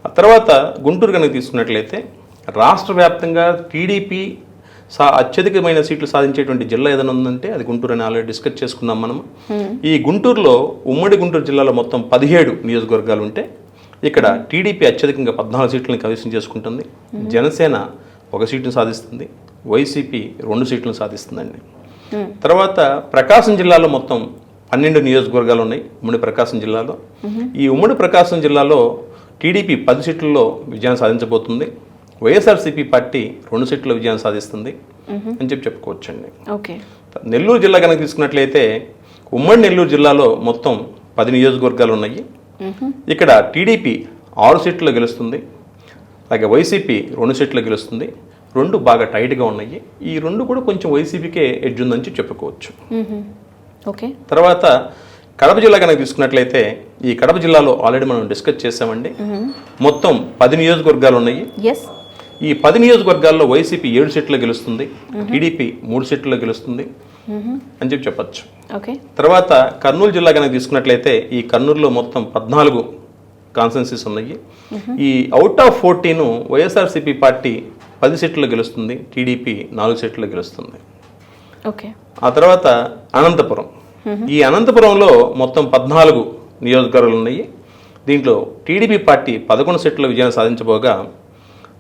ఆ తర్వాత గుంటూరు కనుక తీసుకున్నట్లయితే రాష్ట్ర వ్యాప్తంగా టీడీపీ అత్యధికమైన సీట్లు సాధించేటువంటి జిల్లా ఏదైనా ఉందంటే అది గుంటూరు అని ఆల్రెడీ డిస్కస్ చేసుకున్నాం మనం. ఈ గుంటూరులో ఉమ్మడి గుంటూరు జిల్లాలో మొత్తం 17 నియోజకవర్గాలు ఉంటే ఇక్కడ టీడీపీ అత్యధికంగా 14 సీట్లను కైవసం చేసుకుంటుంది. జనసేన 1 సీటును సాధిస్తుంది. వైసీపీ 2 సీట్లను సాధిస్తుందండి. తర్వాత ప్రకాశం జిల్లాలో మొత్తం 12 నియోజకవర్గాలు ఉన్నాయి ఉమ్మడి ప్రకాశం జిల్లాలో. ఈ ఉమ్మడి ప్రకాశం జిల్లాలో టీడీపీ 10 సీట్లలో విజయాన్ని సాధించబోతుంది. వైఎస్ఆర్సీపీ పార్టీ 2 సీట్ల విజయాన్ని సాధిస్తుంది అని చెప్పుకోవచ్చండి. నెల్లూరు జిల్లా కనుక తీసుకున్నట్లయితే ఉమ్మడి నెల్లూరు జిల్లాలో మొత్తం 10 నియోజకవర్గాలు ఉన్నాయి. ఇక్కడ టీడీపీ 6 సీట్లు గెలుస్తుంది. అలాగే వైసీపీ 2 సీట్లు గెలుస్తుంది. 2 బాగా టైట్గా ఉన్నాయి. ఈ 2 కూడా కొంచెం వైసీపీకే ఎడ్జ్ ఉందని చెప్పుకోవచ్చు. తర్వాత కడప జిల్లా కనుక తీసుకున్నట్లయితే ఈ కడప జిల్లాలో ఆల్రెడీ మనం డిస్కస్ చేసామండి. మొత్తం 10 నియోజకవర్గాలు ఉన్నాయి. ఈ 10 నియోజకవర్గాల్లో వైసీపీ 7 సీట్లు గెలుస్తుంది. టీడీపీ 3 సీట్లు గెలుస్తుంది. అని చెప్పచ్చు. ఓకే. తర్వాత కర్నూలు జిల్లా కనుక తీసుకున్నట్లయితే ఈ కర్నూలులో మొత్తం 14 కాన్స్టెన్సీస్ ఉన్నాయి. ఈ అవుట్ ఆఫ్ 14 వైఎస్ఆర్సీపీ పార్టీ 10 సీట్లలో గెలుస్తుంది, టీడీపీ 4 సీట్లలో గెలుస్తుంది. ఓకే. ఆ తర్వాత అనంతపురం, ఈ అనంతపురంలో మొత్తం 14 నియోజకవర్గాలు ఉన్నాయి. దీంట్లో టీడీపీ పార్టీ 11 సీట్ల విజయం సాధించబోగా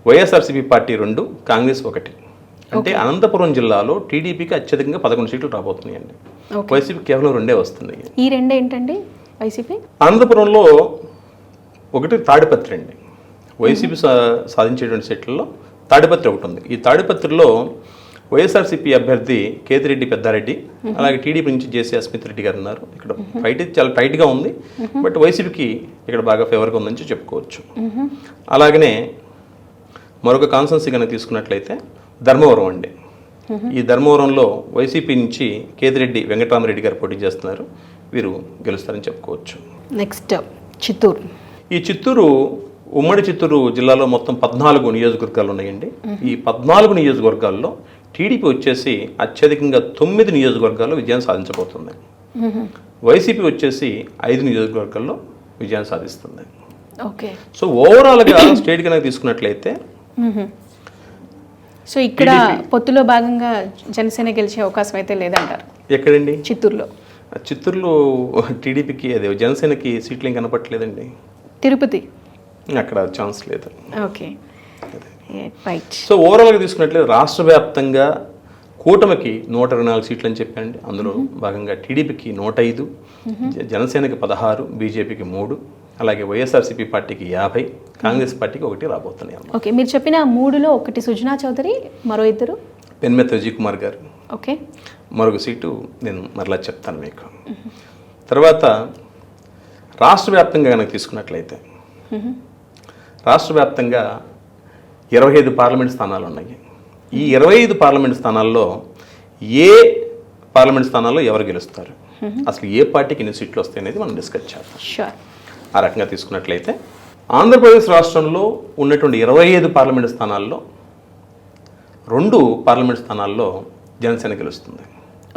వైఎస్ఆర్సీపీ పార్టీ 2, కాంగ్రెస్ 1. అంటే అనంతపురం జిల్లాలో టీడీపీకి అత్యధికంగా 11 సీట్లు రాబోతున్నాయండి. వైసీపీ కేవలం 2 వస్తున్నాయి. ఈ 2 ఏంటండి వైసీపీ? అనంతపురంలో 1 తాడిపత్రి అండి. వైసీపీ సాధించేటువంటి సీట్లలో తాడిపత్రి ఒకటి ఉంది. ఈ తాడిపత్రిలో వైఎస్ఆర్సీపీ అభ్యర్థి కేతిరెడ్డి పెద్దారెడ్డి, అలాగే టీడీపీ నుంచి జేసీ అస్మిత్ రెడ్డి గారు ఉన్నారు. ఇక్కడ ఫైట్ చాలా టైట్గా ఉంది, బట్ వైసీపీకి ఇక్కడ బాగా ఫేవర్గా ఉందని చెప్పుకోవచ్చు. అలాగనే మరొక కాన్స్టెన్సీ కనుక తీసుకున్నట్లయితే ధర్మవరం అండి. ఈ ధర్మవరంలో వైసీపీ నుంచి కేతిరెడ్డి వెంకటరామరెడ్డి గారు పోటీ చేస్తున్నారు. వీరు గెలుస్తారని చెప్పుకోవచ్చు. నెక్స్ట్ చిత్తూరు. ఈ ఉమ్మడి చిత్తూరు జిల్లాలో మొత్తం 14 నియోజకవర్గాలు ఉన్నాయండి. ఈ 14 నియోజకవర్గాల్లో టీడీపీ వచ్చేసి అత్యధికంగా 9 నియోజకవర్గాల్లో విజయం సాధించబోతుంది. వైసీపీ వచ్చేసి 5 నియోజకవర్గాల్లో విజయం సాధిస్తుంది. ఓకే. సో ఓవరాల్గా స్టేట్ కనుక తీసుకున్నట్లయితే సో ఇక్కడ పొత్తులో భాగంగా జనసేన గెలిచే అవకాశం అయితే లేదంటారు. ఎక్కడండి? చిత్తూరులో టీడీపీకి అదే జనసేనకి సీట్లు ఏం కనపట్లేదండి. తిరుపతి అక్కడ ఛాన్స్ లేదు. Okay, right. సో ఓవరాల్గా తీసుకున్నట్లయితే రాష్ట్ర వ్యాప్తంగా కూటమికి 124 సీట్లు అని చెప్పండి. అందులో భాగంగా టీడీపీకి 105, జనసేనకి 16, బీజేపీకి 3, అలాగే వైఎస్ఆర్సీపీ పార్టీకి 50, కాంగ్రెస్ పార్టీకి 1 రాబోతున్నాయి. ఓకే, మీరు చెప్పిన 3లో ఒకటి సుజనా చౌదరి, మరో 2 పెన్మెత్త విజయ్ కుమార్ గారు. ఓకే. మరొక సీటు నేను మరలా చెప్తాను మీకు. తర్వాత రాష్ట్ర వ్యాప్తంగా కనుక తీసుకున్నట్లయితే రాష్ట్ర వ్యాప్తంగా 25 పార్లమెంట్ స్థానాలు ఉన్నాయి. ఈ 25 పార్లమెంట్ స్థానాల్లో ఏ పార్లమెంట్ స్థానాల్లో ఎవరు గెలుస్తారు, అసలు ఏ పార్టీకి ఎన్ని సీట్లు వస్తాయి అనేది మనం డిస్కస్ చేద్దాం. ఆ రకంగా తీసుకున్నట్లయితే ఆంధ్రప్రదేశ్ రాష్ట్రంలో ఉన్నటువంటి 25 పార్లమెంట్ స్థానాల్లో 2 పార్లమెంట్ స్థానాల్లో జనసేన గెలుస్తుంది.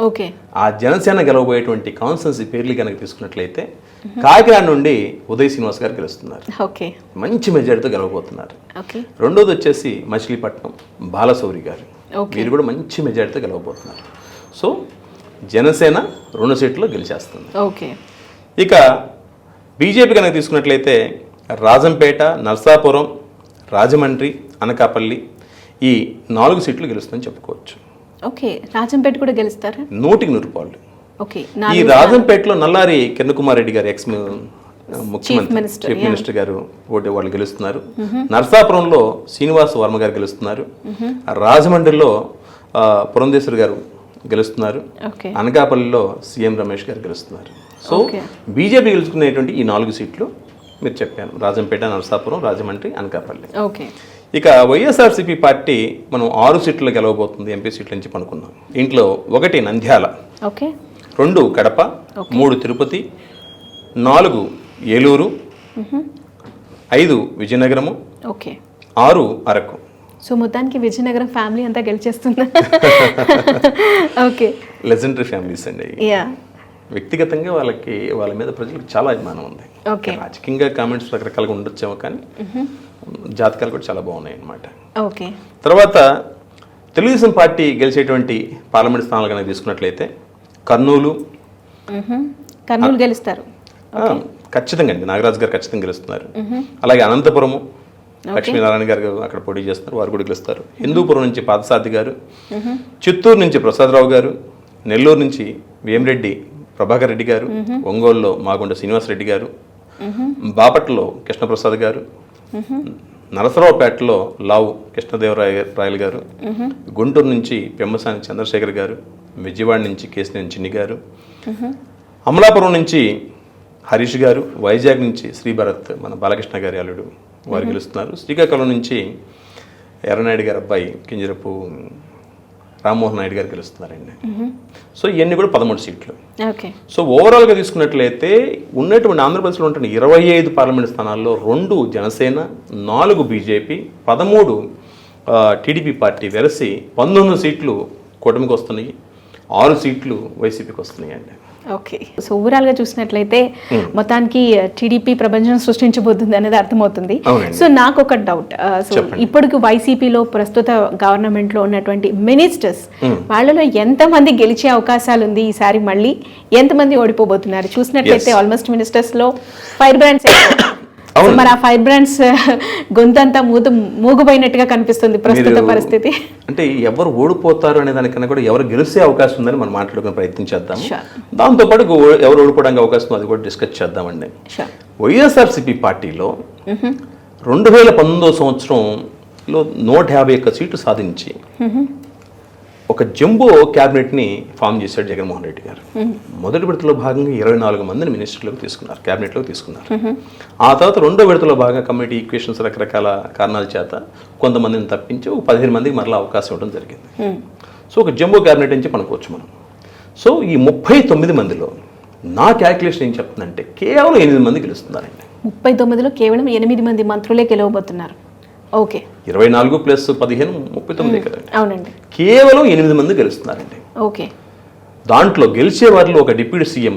ఓకే. ఆ జనసేన గెలవబోయేటువంటి కాన్స్టెన్సీ పేర్లు కనుక తీసుకున్నట్లయితే కాకినాడ నుండి ఉదయ్ శ్రీనివాస్ గారు గెలుస్తున్నారు. ఓకే, మంచి మెజారిటీతో గెలవబోతున్నారు. ఓకే. రెండోది వచ్చేసి మచిలీపట్నం బాలశౌరి గారు, వీరు కూడా మంచి మెజారిటీతో గెలవబోతున్నారు. సో జనసేన 2 సీట్లు గెలిచేస్తుంది. ఓకే. ఇక బీజేపీ కనుక తీసుకున్నట్లయితే రాజంపేట, నర్సాపురం, రాజమండ్రి, అనకాపల్లి ఈ 4 సీట్లు గెలుస్తుందని చెప్పుకోవచ్చు. ఓకే, రాజంపేట కూడా గెలుస్తారు 100కి 100 రూపాయలు. ఓకే. ఈ రాజంపేటలో నల్లారి కిరణ్ కుమార్ రెడ్డి గారు ఎక్స్ ముఖ్యమంత్రి చీఫ్ మినిస్టర్ గారు వాళ్ళు గెలుస్తున్నారు. నర్సాపురంలో శ్రీనివాస్ వర్మ గారు గెలుస్తున్నారు. రాజమండ్రిలో పురంధేశ్వరి గారు గెలుస్తున్నారు. అనకాపల్లిలో సీఎం రమేష్ గారు గెలుస్తున్నారు. సో బీజేపీ గెలుచుకునేటువంటి ఈ 4 సీట్లు మీరు చెప్పాను, రాజంపేట, నరసాపురం, రాజమండ్రి, అనకాపల్లి. ఓకే. ఇక వైఎస్ఆర్సీపీ పార్టీ మనం 6 సీట్లు గెలవబోతుంది ఎంపీ సీట్ల నుంచి అనుకున్నాం. ఇంట్లో 1 నంద్యాల, 2 కడప, 3 తిరుపతి, 4 ఏలూరు, 5 విజయనగరము, 6 అరకు. సో మొత్తానికి విజయనగరం ఫ్యామిలీ అంతా గెలిచేస్తుంది. ఓకే, లెజెండరీ ఫ్యామిలీస్ అండి. వ్యక్తిగతంగా వాళ్ళ మీద ప్రజలకు చాలా అభిమానం ఉంది. రాజకీయంగా కామెంట్స్ రకరకాలుగా ఉండొచ్చేమో, కానీ జాతకాలు కూడా చాలా బాగున్నాయి అన్నమాట. ఓకే. తర్వాత తెలుగుదేశం పార్టీ గెలిచేటువంటి పార్లమెంట్ స్థానాలు కనుక తీసుకున్నట్లయితే కర్నూలు గెలుస్తారు ఖచ్చితంగా అండి. నాగరాజు గారు ఖచ్చితంగా గెలుస్తున్నారు. అలాగే అనంతపురము లక్ష్మీనారాయణ గారు అక్కడ పోటీ చేస్తున్నారు, వారు కూడా గెలుస్తారు. హిందూపురం నుంచి పాదసారథి గారు, చిత్తూరు నుంచి ప్రసాదరావు గారు, నెల్లూరు నుంచి వేమిరెడ్డి ప్రభాకర్ రెడ్డి గారు, ఒంగోలులో మాగుంట శ్రీనివాసరెడ్డి గారు, బాపట్లలో కృష్ణప్రసాద్ గారు, నరసరావుపేటలో లావు కృష్ణదేవరాయలు గారు, గుంటూరు నుంచి పెమ్మసాని చంద్రశేఖర్ గారు, విజయవాడ నుంచి కేసినేని చిన్ని గారు, అమలాపురం నుంచి హరీష్ గారు, వైజాగ్ నుంచి శ్రీభరత్ మన బాలకృష్ణ గారి అల్లుడు వారు గెలుస్తున్నారు. శ్రీకాకుళం నుంచి ఎర్రనాయుడు గారు అబ్బాయి కింజరపు రామ్మోహన్ నాయుడు గారు గెలుస్తున్నారండి. సో ఇవన్నీ కూడా 13 సీట్లు. సో ఓవరాల్గా తీసుకున్నట్లయితే ఉన్నటువంటి ఆంధ్రప్రదేశ్లో ఉంటున్న 25 పార్లమెంట్ స్థానాల్లో 2 జనసేన, 4 బీజేపీ, 13 టీడీపీ పార్టీ వెరసి 19 సీట్లు కూటమికి వస్తున్నాయి. 6 సీట్లు వైసీపీకి వస్తున్నాయండి. ఓకే, సో ఓవరాల్ గా చూసినట్లయితే మొత్తానికి టీడీపీ ప్రపంచం సృష్టించబోతుంది అనేది అర్థమవుతుంది. సో నాకు ఒక డౌట్, సో ఇప్పటికి వైసీపీలో ప్రస్తుత గవర్నమెంట్ లో ఉన్నటువంటి మినిస్టర్స్ వాళ్ళలో ఎంతమంది గెలిచే అవకాశాలు ఉంది ఈసారి, మళ్ళీ ఎంతమంది ఓడిపోబోతున్నారు? చూసినట్లయితే ఆల్మోస్ట్ మినిస్టర్స్ లో ఫైర్ బ్రాండ్స్, మరి ఆ ఫైర్ బ్రాండ్స్ గొంతంతా మూగుపోయినట్టుగా కనిపిస్తుంది ప్రస్తుత పరిస్థితి. అంటే ఎవరు ఓడిపోతారు అనే దానికన్నా కూడా ఎవరు గెలిచే అవకాశం ఉందని మనం మాట్లాడుకునే ప్రయత్నం చేద్దాం. దాంతోపాటు ఎవరు ఓడిపోవడానికి అవకాశం ఉంది అది కూడా డిస్కస్ చేద్దామండి. వైఎస్ఆర్సీపీ పార్టీలో 2019 సంవత్సరంలో 151 సీట్లు సాధించి ఒక జంబో క్యాబినెట్ని ఫామ్ చేశాడు జగన్మోహన్ రెడ్డి గారు. మొదటి విడతలో భాగంగా 24 మందిని మినిస్టర్లకు తీసుకున్నారు, క్యాబినెట్లోకి తీసుకున్నారు. ఆ తర్వాత రెండో విడతలో భాగంగా కమిటీ ఈక్వేషన్స్ రకరకాల కారణాల చేత కొంతమందిని తప్పించి ఒక 15 మందికి మరలా అవకాశం ఇవ్వడం జరిగింది. సో ఒక జంబో క్యాబినెట్ నుంచి పనుకోవచ్చు మనం. సో ఈ 39 మందిలో నా క్యాల్కులేషన్ ఏం చెప్తుందంటే కేవలం 8 మంది గెలుస్తున్నారండి. 39లో కేవలం 8 మంది మంత్రులే గెలవబోతున్నారు. ఓకే, 24 ప్లస్ 15 39 కదండి. అవునండి, కేవలం 8 మంది గెలుస్తున్నారండి. ఓకే, దాంట్లో గెలిచే వారిలో ఒక డిప్యూటీ సీఎం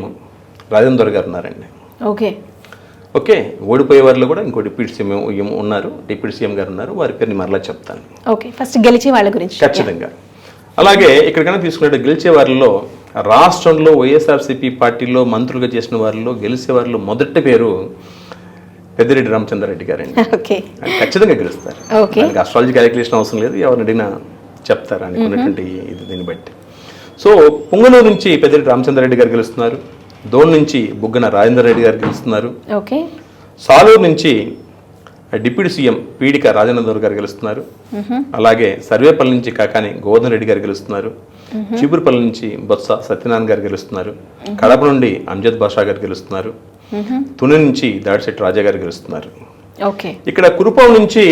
రాజేందర్ గారు ఉన్నారండి. ఓకే ఓకే, ఓడిపోయే వారిలో కూడా ఇంకో డిప్యూటీ సీఎం ఉన్నారు, డిప్యూటీ సీఎం గారు ఉన్నారు. వారి పేరుని మరలా చెప్తాను. ఓకే, ఫస్ట్ గెలిచే వాళ్ళ గురించి ఖచ్చితంగా. అలాగే ఇక్కడికైనా తీసుకున్నట్టు గెలిచే వారిలో రాష్ట్రంలో వైఎస్ఆర్సీపీ పార్టీలో మంత్రులుగా చేసిన వారిలో గెలిచే వారిలో మొదటి పేరు పెద్దిరెడ్డి రామచంద్రారెడ్డి గారండి. ఖచ్చితంగా గెలుస్తారు. అస్ట్రాలజీ క్యాలిక్యులేషన్ అవసరం లేదు, ఎవరిని అడిగినా చెప్తారు అనుకున్నటువంటి ఇది దీన్ని బట్టి. సో పొంగనూరు నుంచి పెద్దిరెడ్డి రామచంద్రారెడ్డి గారు గెలుస్తున్నారు. దోన్ నుంచి బుగ్గన రాజేందర్ రెడ్డి గారు గెలుస్తున్నారు. సాలూరు నుంచి డిప్యూటీ సీఎం పీడిక రాజేంద్ర గారు గెలుస్తున్నారు. అలాగే సర్వేపల్లి నుంచి కాకాని గోవర్ధన్ రెడ్డి గారు గెలుస్తున్నారు. చీపురుపల్లి నుంచి బొత్స సత్యనారాయణ గారు గెలుస్తున్నారు. కడప నుండి అంజద్ బాషా గారు గెలుస్తున్నారు. తుని నుంచి దాడిశెట్టి రాజా గారు గెలుస్తున్నారు. ఇక్కడ కురుపాం నుంచి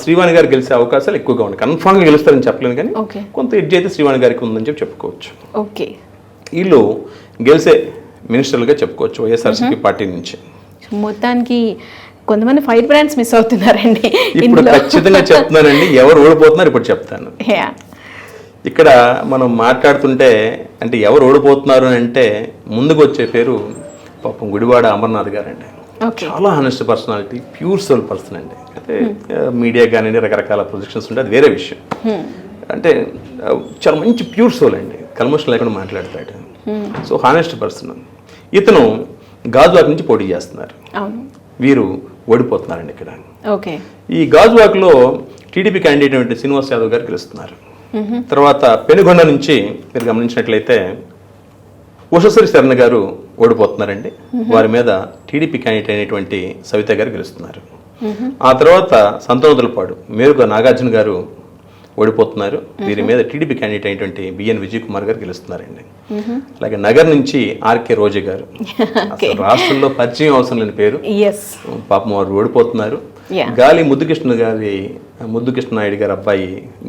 శ్రీవాణి గారు గెలిచే అవకాశాలు ఎక్కువగా ఉన్నాయి. కన్ఫామ్ గా గెలుస్తారని చెప్పలేను, కానీ కొంత ఎడ్జ్ అయితే శ్రీవాణి గారికి ఉందని చెప్పి చెప్పుకోవచ్చు. వీళ్ళు గెలిచే మినిస్టర్లుగా చెప్పుకోవచ్చు వైఎస్ఆర్సీపీ పార్టీ నుంచి. మొత్తానికి కొంతమంది ఫైర్ బ్రాండ్స్ మిస్ అవుతున్నారండి. ఇప్పుడు ఖచ్చితంగా చెప్తున్నానండి, ఎవరు ఓడిపోతున్నారు ఇప్పుడు చెప్తాను. ఇక్కడ మనం మాట్లాడుతుంటే అంటే ఎవరు ఓడిపోతున్నారు అంటే ముందుకు వచ్చే పేరు పాపం గుడివాడ అమర్నాథ్ గారండి. చాలా honest personality, pure soul person అండి. అంటే మీడియా కానీ రకరకాల ప్రొజెక్షన్స్ ఉంటే అది వేరే విషయం. అంటే చాలా మంచి ప్యూర్ సోల్ అండి, కల్మోషన్ లేకుండా మాట్లాడతాడు. So honest person. ఇతను గాజువాక్ నుంచి పోటీ చేస్తున్నారు. వీరు ఓడిపోతున్నారండి ఇక్కడ. ఈ గాజువాక్లో టీడీపీ క్యాండిడేట్ శ్రీనివాస్ యాదవ్ గారు గెలుస్తున్నారు. తర్వాత పెనుగొండ నుంచి మీరు గమనించినట్లయితే ఉషశ్రీ శరణ గారు ఓడిపోతున్నారండి. వారి మీద టీడీపీ క్యాండిడేట్ అయినటువంటి సవిత గారు గెలుస్తున్నారు. ఆ తర్వాత సంతోషులపాడు మేరుగా నాగార్జున గారు ఓడిపోతున్నారు. వీరి మీద టీడీపీ క్యాండిడేట్ అయినటువంటి బిఎన్ విజయ్ కుమార్ గారు గెలుస్తున్నారండి. అలాగే నగర్ నుంచి ఆర్కే రోజా గారు, రాష్ట్రంలో పరిచయం అవసరం లేని పేరు, పాపం వారు ఓడిపోతున్నారు. గాలి ముద్దుకృష్ణ నాయుడు గారి అబ్బాయి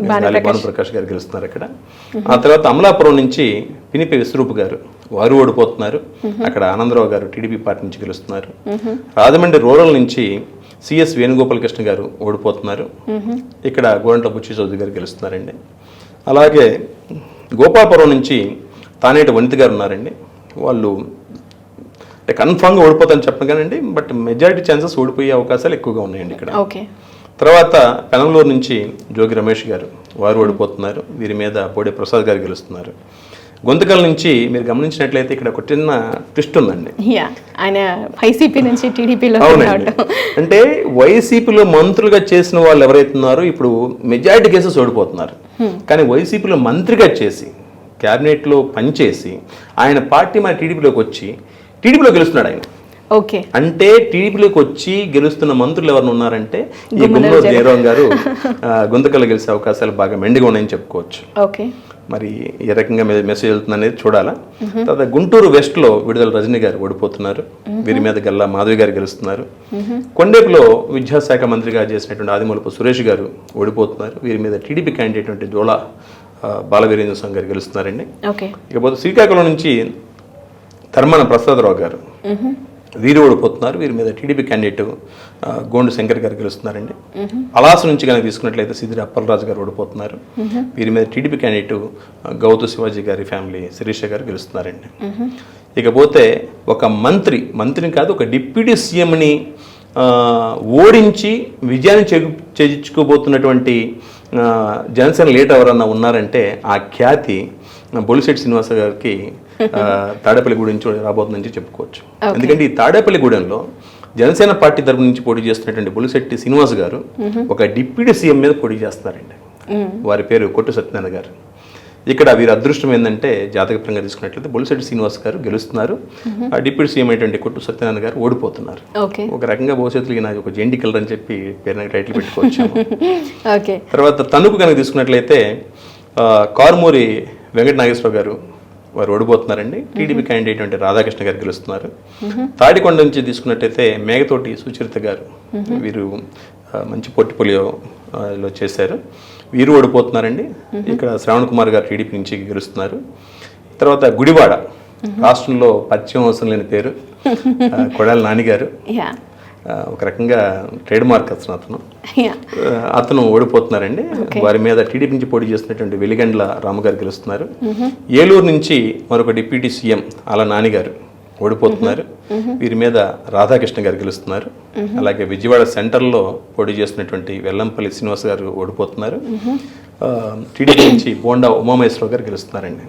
గాలి భానుప్రకాష్ గారు గెలుస్తున్నారు అక్కడ. ఆ తర్వాత అమలాపురం నుంచి పినిపి విశ్వరూప్ గారు, వారు ఓడిపోతున్నారు. అక్కడ ఆనందరావు గారు టీడీపీ పార్టీ నుంచి గెలుస్తున్నారు. రాజమండ్రి రూరల్ నుంచి సిఎస్ వేణుగోపాలకృష్ణ గారు ఓడిపోతున్నారు. ఇక్కడ గోరంట్ల బుచ్చి చౌదరి గారు గెలుస్తున్నారండి. అలాగే గోపాలపురం నుంచి తానేటి వనిత గారు ఉన్నారండి. వాళ్ళు కన్ఫామ్గా ఓడిపోతారని చెప్పను కానండి, బట్ మెజారిటీ ఛాన్సెస్ ఓడిపోయే అవకాశాలు ఎక్కువగా ఉన్నాయండి ఇక్కడ. తర్వాత పెనంలూరు నుంచి జోగి రమేష్ గారు, వారు ఓడిపోతున్నారు. వీరి మీద పోడే ప్రసాద్ గారు గెలుస్తున్నారు. గొంతకల్ నుంచి మీరు గమనించినట్లయితే ఇక్కడ ఒక చిన్న ట్విస్ట్ ఉందండి. అవునండి, అంటే వైసీపీలో మంత్రులుగా చేసిన వాళ్ళు ఎవరైతున్నారో ఇప్పుడు మెజారిటీ కేసెస్ ఓడిపోతున్నారు. కానీ వైసీపీలో మంత్రిగా చేసి క్యాబినెట్లో పనిచేసి ఆయన పార్టీ మన టీడీపీలోకి వచ్చి టీడీపీలో గెలుస్తున్నాడు ఆయన. అంటే టీడీపీలోకి వచ్చి గెలుస్తున్న మంత్రులు ఎవరు ఉన్నారంటే ఈ గుమ్మనూరు జయరాం గారు గుంతకల్లో గెలిచే అవకాశాలు బాగా మెండుగా ఉన్నాయని చెప్పుకోవచ్చు. మరి ఏ రకంగా మెసేజ్ వెళ్తుంది అనేది చూడాలా. తర్వాత గుంటూరు వెస్ట్లో విడుదల రజనీ గారు ఓడిపోతున్నారు. వీరి మీద గల్లా మాధవి గారు గెలుస్తున్నారు. కొండేపులో విద్యాశాఖ మంత్రిగా చేసినటువంటి ఆదిమూలపు సురేష్ గారు ఓడిపోతున్నారు. వీరి మీద టీడీపీ క్యాండిడేట్ జోళా బాలవీరేంద్ర స్వామి గారు గెలుస్తున్నారండి. ఇకపోతే శ్రీకాకుళం నుంచి ధర్మాన ప్రసాదరావు గారు వీరు ఓడిపోతున్నారు. వీరి మీద టీడీపీ క్యాండిడేట్ గోండు శంకర్ గారు గెలుస్తున్నారండి. పలాస నుంచి కనుక తీసుకున్నట్లయితే సిద్దిరి అప్పలరాజు గారు ఓడిపోతున్నారు. వీరి మీద టీడీపీ క్యాండిడేట్ గౌతు శివాజీ గారి ఫ్యామిలీ శిరీష గారు గెలుస్తున్నారండి. ఇకపోతే ఒక మంత్రిని కాదు, ఒక డిప్యూటీ సీఎంని ఓడించి విజయాన్ని చేజించుకోబోతున్నటువంటి జనసేన లీడర్ ఎవరన్నా ఉన్నారంటే ఆ ఖ్యాతి బొలిశెట్టి శ్రీనివాస గారికి తాడేపల్లిగూడెం నుంచి రాబోతుందని చెప్పుకోవచ్చు. ఎందుకంటే ఈ తాడేపల్లిగూడెంలో జనసేన పార్టీ తరపు నుంచి పోటీ చేస్తున్నటువంటి బొలిశెట్టి శ్రీనివాస్ గారు ఒక డిప్యూటీ సీఎం మీద పోటీ చేస్తున్నారండి. వారి పేరు కొట్టు సత్యనారాయణ గారు. ఇక్కడ వీరి అదృష్టం ఏంటంటే జాతకపరంగా తీసుకున్నట్లయితే బొలిశెట్టి శ్రీనివాస్ గారు గెలుస్తున్నారు. ఆ డిప్యూటీ సీఎం ఏంటంటే కొట్టు సత్యనారాయణ గారు ఓడిపోతున్నారు. ఒక రకంగా భవిష్యత్తులో నాకు ఒక జెండి కిల్లర్ అని చెప్పి పేరు టైటిల్ పెట్టుకోవచ్చు. తర్వాత తణుకు కనుక తీసుకున్నట్లయితే కారుమూరి వెంకట నాగేశ్వరరావు గారు వారు ఓడిపోతున్నారండి. టీడీపీ క్యాండిడేట్ అంటే రాధాకృష్ణ గారు గెలుస్తున్నారు. తాడికొండ నుంచి తీసుకున్నట్టయితే మేఘతోటి సుచరిత గారు, వీరు మంచి పోర్ట్ఫోలియోలో చేశారు, వీరు ఓడిపోతున్నారండి. ఇక్కడ శ్రావణ్ కుమార్ గారు టీడీపీ నుంచి గెలుస్తున్నారు. తర్వాత గుడివాడ, రాష్ట్రంలో పరిచయం అవసరం లేని పేరు, కొడాలి నాని గారు, ఒక రకంగా ట్రేడ్ మార్క్ అతను ఓడిపోతున్నారండి. వారి మీద టీడీపీ నుంచి పోటీ చేస్తున్నటువంటి వెలిగండ్ల రాము గారు గెలుస్తున్నారు. ఏలూరు నుంచి మరొక డిప్యూటీ సీఎం అలా నాని గారు ఓడిపోతున్నారు. వీరి మీద రాధాకృష్ణ గారు గెలుస్తున్నారు. అలాగే విజయవాడ సెంటర్లో పోటీ చేస్తున్నటువంటి వెల్లంపల్లి శ్రీనివాస్ గారు ఓడిపోతున్నారు. టీడీపీ నుంచి బోండా ఉమామహేశ్వరరావు గారు గెలుస్తున్నారండి.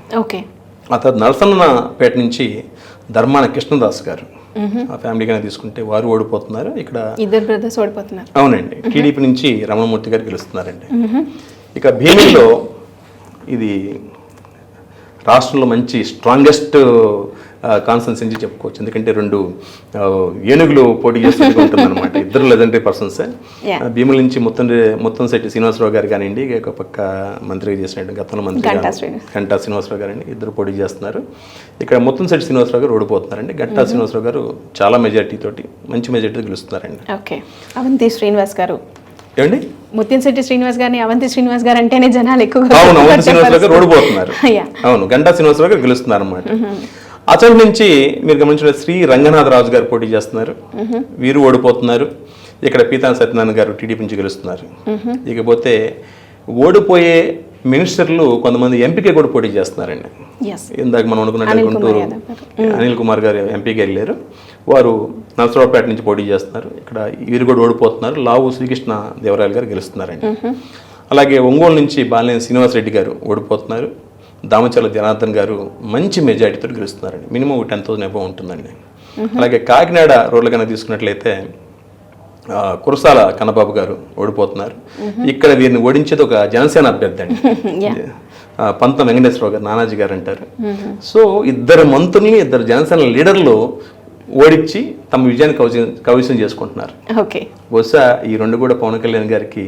ఆ తర్వాత నరసన్నపేట నుంచి ధర్మాన కృష్ణదాస్ గారు, ఆ ఫ్యామిలీ కనుక తీసుకుంటే వారు ఓడిపోతున్నారు. ఇక్కడ ఇద్దరు బ్రదర్స్ ఓడిపోతున్నారు. అవునండి. టీడీపీ నుంచి రమణమూర్తి గారు గెలుస్తున్నారండి. ఇక భీమిలో ఇది రాష్ట్రంలో మంచి స్ట్రాంగెస్ట్ కాన్సెన్స్ నుంచి చెప్పుకోవచ్చు. ఎందుకంటే 2 ఏనుగులు పోటీ చేస్తున్నట్టు ఉంటుంది అనమాట. ఇద్దరు లెజెండరీ పర్సన్సే. భీముల నుంచి ముత్తంశెట్టి శ్రీనివాసరావు గారు కానివ్వండి, ఒక పక్క మంత్రిగా చేసినట్టు గతంలో మంత్రి గంటా శ్రీనివాసరావు గారండి, ఇద్దరు పోటీ చేస్తున్నారు. ఇక్కడ ముత్తంశెట్టి శ్రీనివాసరావు గారు ఓడిపోతున్నారండి. గంటా శ్రీనివాసరావు గారు చాలా మెజార్టీతోటి మంచి మెజార్టీతో గెలుస్తున్నారండి. అవంతి శ్రీనివాస్ గారు ఏమండి, ముత్తంశెట్టి శ్రీనివాస్ గారిని అవంతి శ్రీనివాస్ గారు అంటేనే జనాలు ఎక్కువగా. అవును, అవంతి శ్రీనివాసరావు గారు ఓడిపోతున్నారు. అవును, గంటా శ్రీనివాసరావు గారు గెలుస్తున్నారు అనమాట. అచల్ నుంచి మీరు గమనించిన శ్రీ రంగనాథరాజు గారు పోటీ చేస్తున్నారు. వీరు ఓడిపోతున్నారు. ఇక్కడ పీతాన సత్యనారాయణ గారు టీడీపీ నుంచి గెలుస్తున్నారు. ఇకపోతే ఓడిపోయే మినిస్టర్లు కొంతమంది ఎంపీకే కూడా పోటీ చేస్తున్నారండి. ఇందాక మనం అనుకున్నట్టు గుంటూరు అనిల్ కుమార్ గారు ఎంపీకి వెళ్ళారు. వారు నరసరావుపేట నుంచి పోటీ చేస్తున్నారు. ఇక్కడ వీరు కూడా ఓడిపోతున్నారు. లావు శ్రీకృష్ణ దేవరాయలు గారు గెలుస్తున్నారండి. అలాగే ఒంగోలు నుంచి బాలినేని శ్రీనివాసరెడ్డి గారు ఓడిపోతున్నారు. దామచర్ల జనార్దన్ గారు మంచి మెజారిటీతో గెలుస్తున్నారండి. మినిమం 10,000 అబౌవ్ ఉంటుందండి. అలాగే కాకినాడ రోడ్లు కనుక తీసుకున్నట్లయితే కురసాల కన్నబాబు గారు ఓడిపోతున్నారు. ఇక్కడ వీరిని ఓడించేది ఒక జనసేన అభ్యర్థి అండి, పంతం వెంకటేశ్వరరావు గారు, నానాజీ గారు అంటారు. సో ఇద్దరు మంత్రుల్ని, ఇద్దరు జనసేన లీడర్లు ఓడించి తమ విజయాన్ని కవిసం చేసుకుంటున్నారు. బహుశా ఈ 2 కూడా పవన్ కళ్యాణ్ గారికి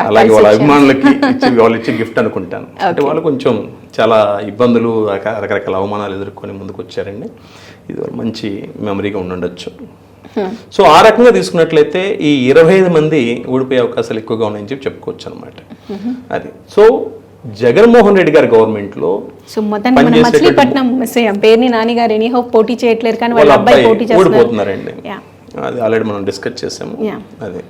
అలాగే వాళ్ళ అభిమానులకి వాళ్ళు ఇచ్చే గిఫ్ట్ అనుకుంటాను. అంటే వాళ్ళు కొంచెం చాలా ఇబ్బందులు, రకరకాల అవమానాలు ఎదుర్కొని ముందుకు వచ్చారండి. ఇది మంచి మెమరీగా ఉండొచ్చు. సో ఆ రకంగా తీసుకున్నట్లయితే ఈ 25 మంది ఓడిపోయే అవకాశాలు ఎక్కువగా ఉన్నాయని చెప్పి చెప్పుకోవచ్చు అనమాట. అది సో జగన్మోహన్ రెడ్డి గారి గవర్నమెంట్ లో పోటీ చేయట్లేదు కానీ ఓడిపోతున్నారండి. అది ఆల్రెడీ మనం డిస్కస్ చేసాము. అది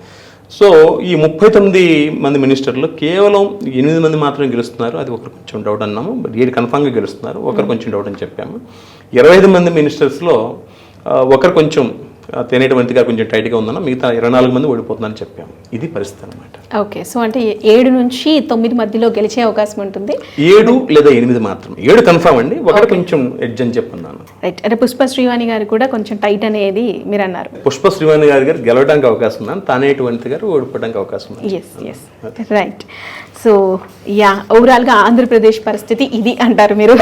సో ఈ 39 మంది మినిస్టర్లు కేవలం 8 మంది మాత్రమే గెలుస్తున్నారు. అది ఒకరు కొంచెం డౌట్ అన్నాము, బట్ 7 కన్ఫామ్గా గెలుస్తున్నారు. ఒకరు కొంచెం డౌట్ అని చెప్పాము. 25 మంది మినిస్టర్స్లో ఒకరు కొంచెం తేనేటి గారు కొంచెం టైట్గా ఉందన్న, మిగతా 24 మంది ఓడిపోతుందని చెప్పాము. ఇది పరిస్థితి అనమాట. ఓకే, సో అంటే 7 నుంచి 9 మధ్యలో గెలిచే అవకాశం ఉంటుంది. 7 లేదా 8 మాత్రం. 7 కన్ఫామ్ అండి, ఒకటి కొంచెం ఎడ్జ్ అని చెప్పన్నాను. రైట్. అంటే పుష్ప శ్రీవాణి గారు కూడా కొంచెం టైట్ అనేది మీరు అన్నారు. పుష్ప శ్రీవాణి గారు గెలవడానికి అవకాశం ఉందని, తానేటి వనిత గారు ఓడిపోవడానికి అవకాశం ఉంది. రైట్. సో యా, ఓవరాల్గా ఆంధ్రప్రదేశ్ పరిస్థితి ఇది అంటారు మీరు.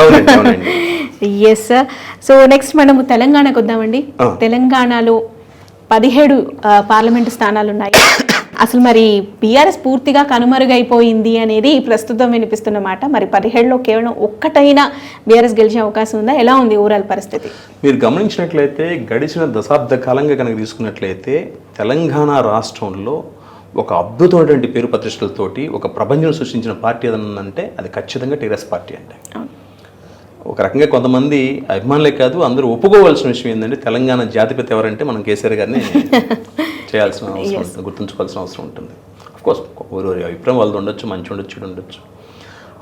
Yes sir. సో నెక్స్ట్ మనము తెలంగాణకు వద్దామండి. తెలంగాణలో 17 పార్లమెంటు స్థానాలు ఉన్నాయి. అసలు మరి బీఆర్ఎస్ పూర్తిగా కనుమరుగైపోయింది అనేది ప్రస్తుతం వినిపిస్తున్న మాట. మరి 17లో కేవలం ఒక్కటైనా బీఆర్ఎస్ గెలిచే అవకాశం ఉందా? ఎలా ఉంది ఓవరాల్ పరిస్థితి? మీరు గమనించినట్లయితే గడిచిన దశాబ్ద కాలంగా కనుక తీసుకున్నట్లయితే తెలంగాణ రాష్ట్రంలో ఒక అద్భుతమైనటువంటి పేరు ప్రతిష్టలతోటి ఒక ప్రపంచం సృష్టించిన పార్టీ ఏదన్నంటే అది ఖచ్చితంగా టీఆర్ఎస్ పార్టీ అండి. ఒక రకంగా కొంతమంది అభిమానులే కాదు అందరూ ఒప్పుకోవాల్సిన విషయం ఏంటంటే తెలంగాణ జాతిపిత ఎవరంటే మనం కేసీఆర్ గారిని చేయాల్సిన అవసరం ఉంటుంది, గుర్తుంచుకోవాల్సిన అవసరం ఉంటుంది. అఫ్కోర్స్ ఎవరి అభిప్రాయం వాళ్ళది ఉండొచ్చు, మంచి ఉండొచ్చు, చెడు ఉండొచ్చు.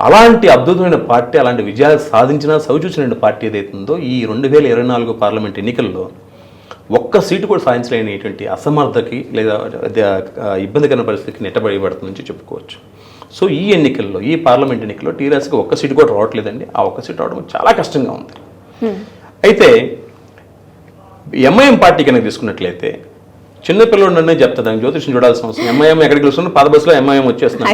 అలాంటి అద్భుతమైన పార్టీ, అలాంటి విజయాలు సాధించిన సౌచూచిన పార్టీ ఏదైతుందో ఈ 2024 పార్లమెంట్ ఎన్నికల్లో ఒక్క సీటు కూడా సాధించలేనిటువంటి అసమర్థకి లేదా ఇబ్బందికరమైన పరిస్థితికి నెట్టబడిపడుతుందని చెప్పుకోవచ్చు. సో ఈ ఎన్నికల్లో, ఈ పార్లమెంట్ ఎన్నికల్లో టీఆర్ఎస్కి ఒక్క సీటు కూడా రావట్లేదండి. ఆ ఒక్క సీటు రావడం చాలా కష్టంగా ఉంది. అయితే ఎంఐఎం పార్టీ కనుక తీసుకున్నట్లయితే చిన్నపిల్లలు నన్నే చెప్తా, దానికి జ్యోతిషం చూడాల్సిన అవసరం. ఎంఐఎం ఎక్కడికి వస్తుంది, పాత బస్సులో ఎంఐఎం వచ్చేస్తుంది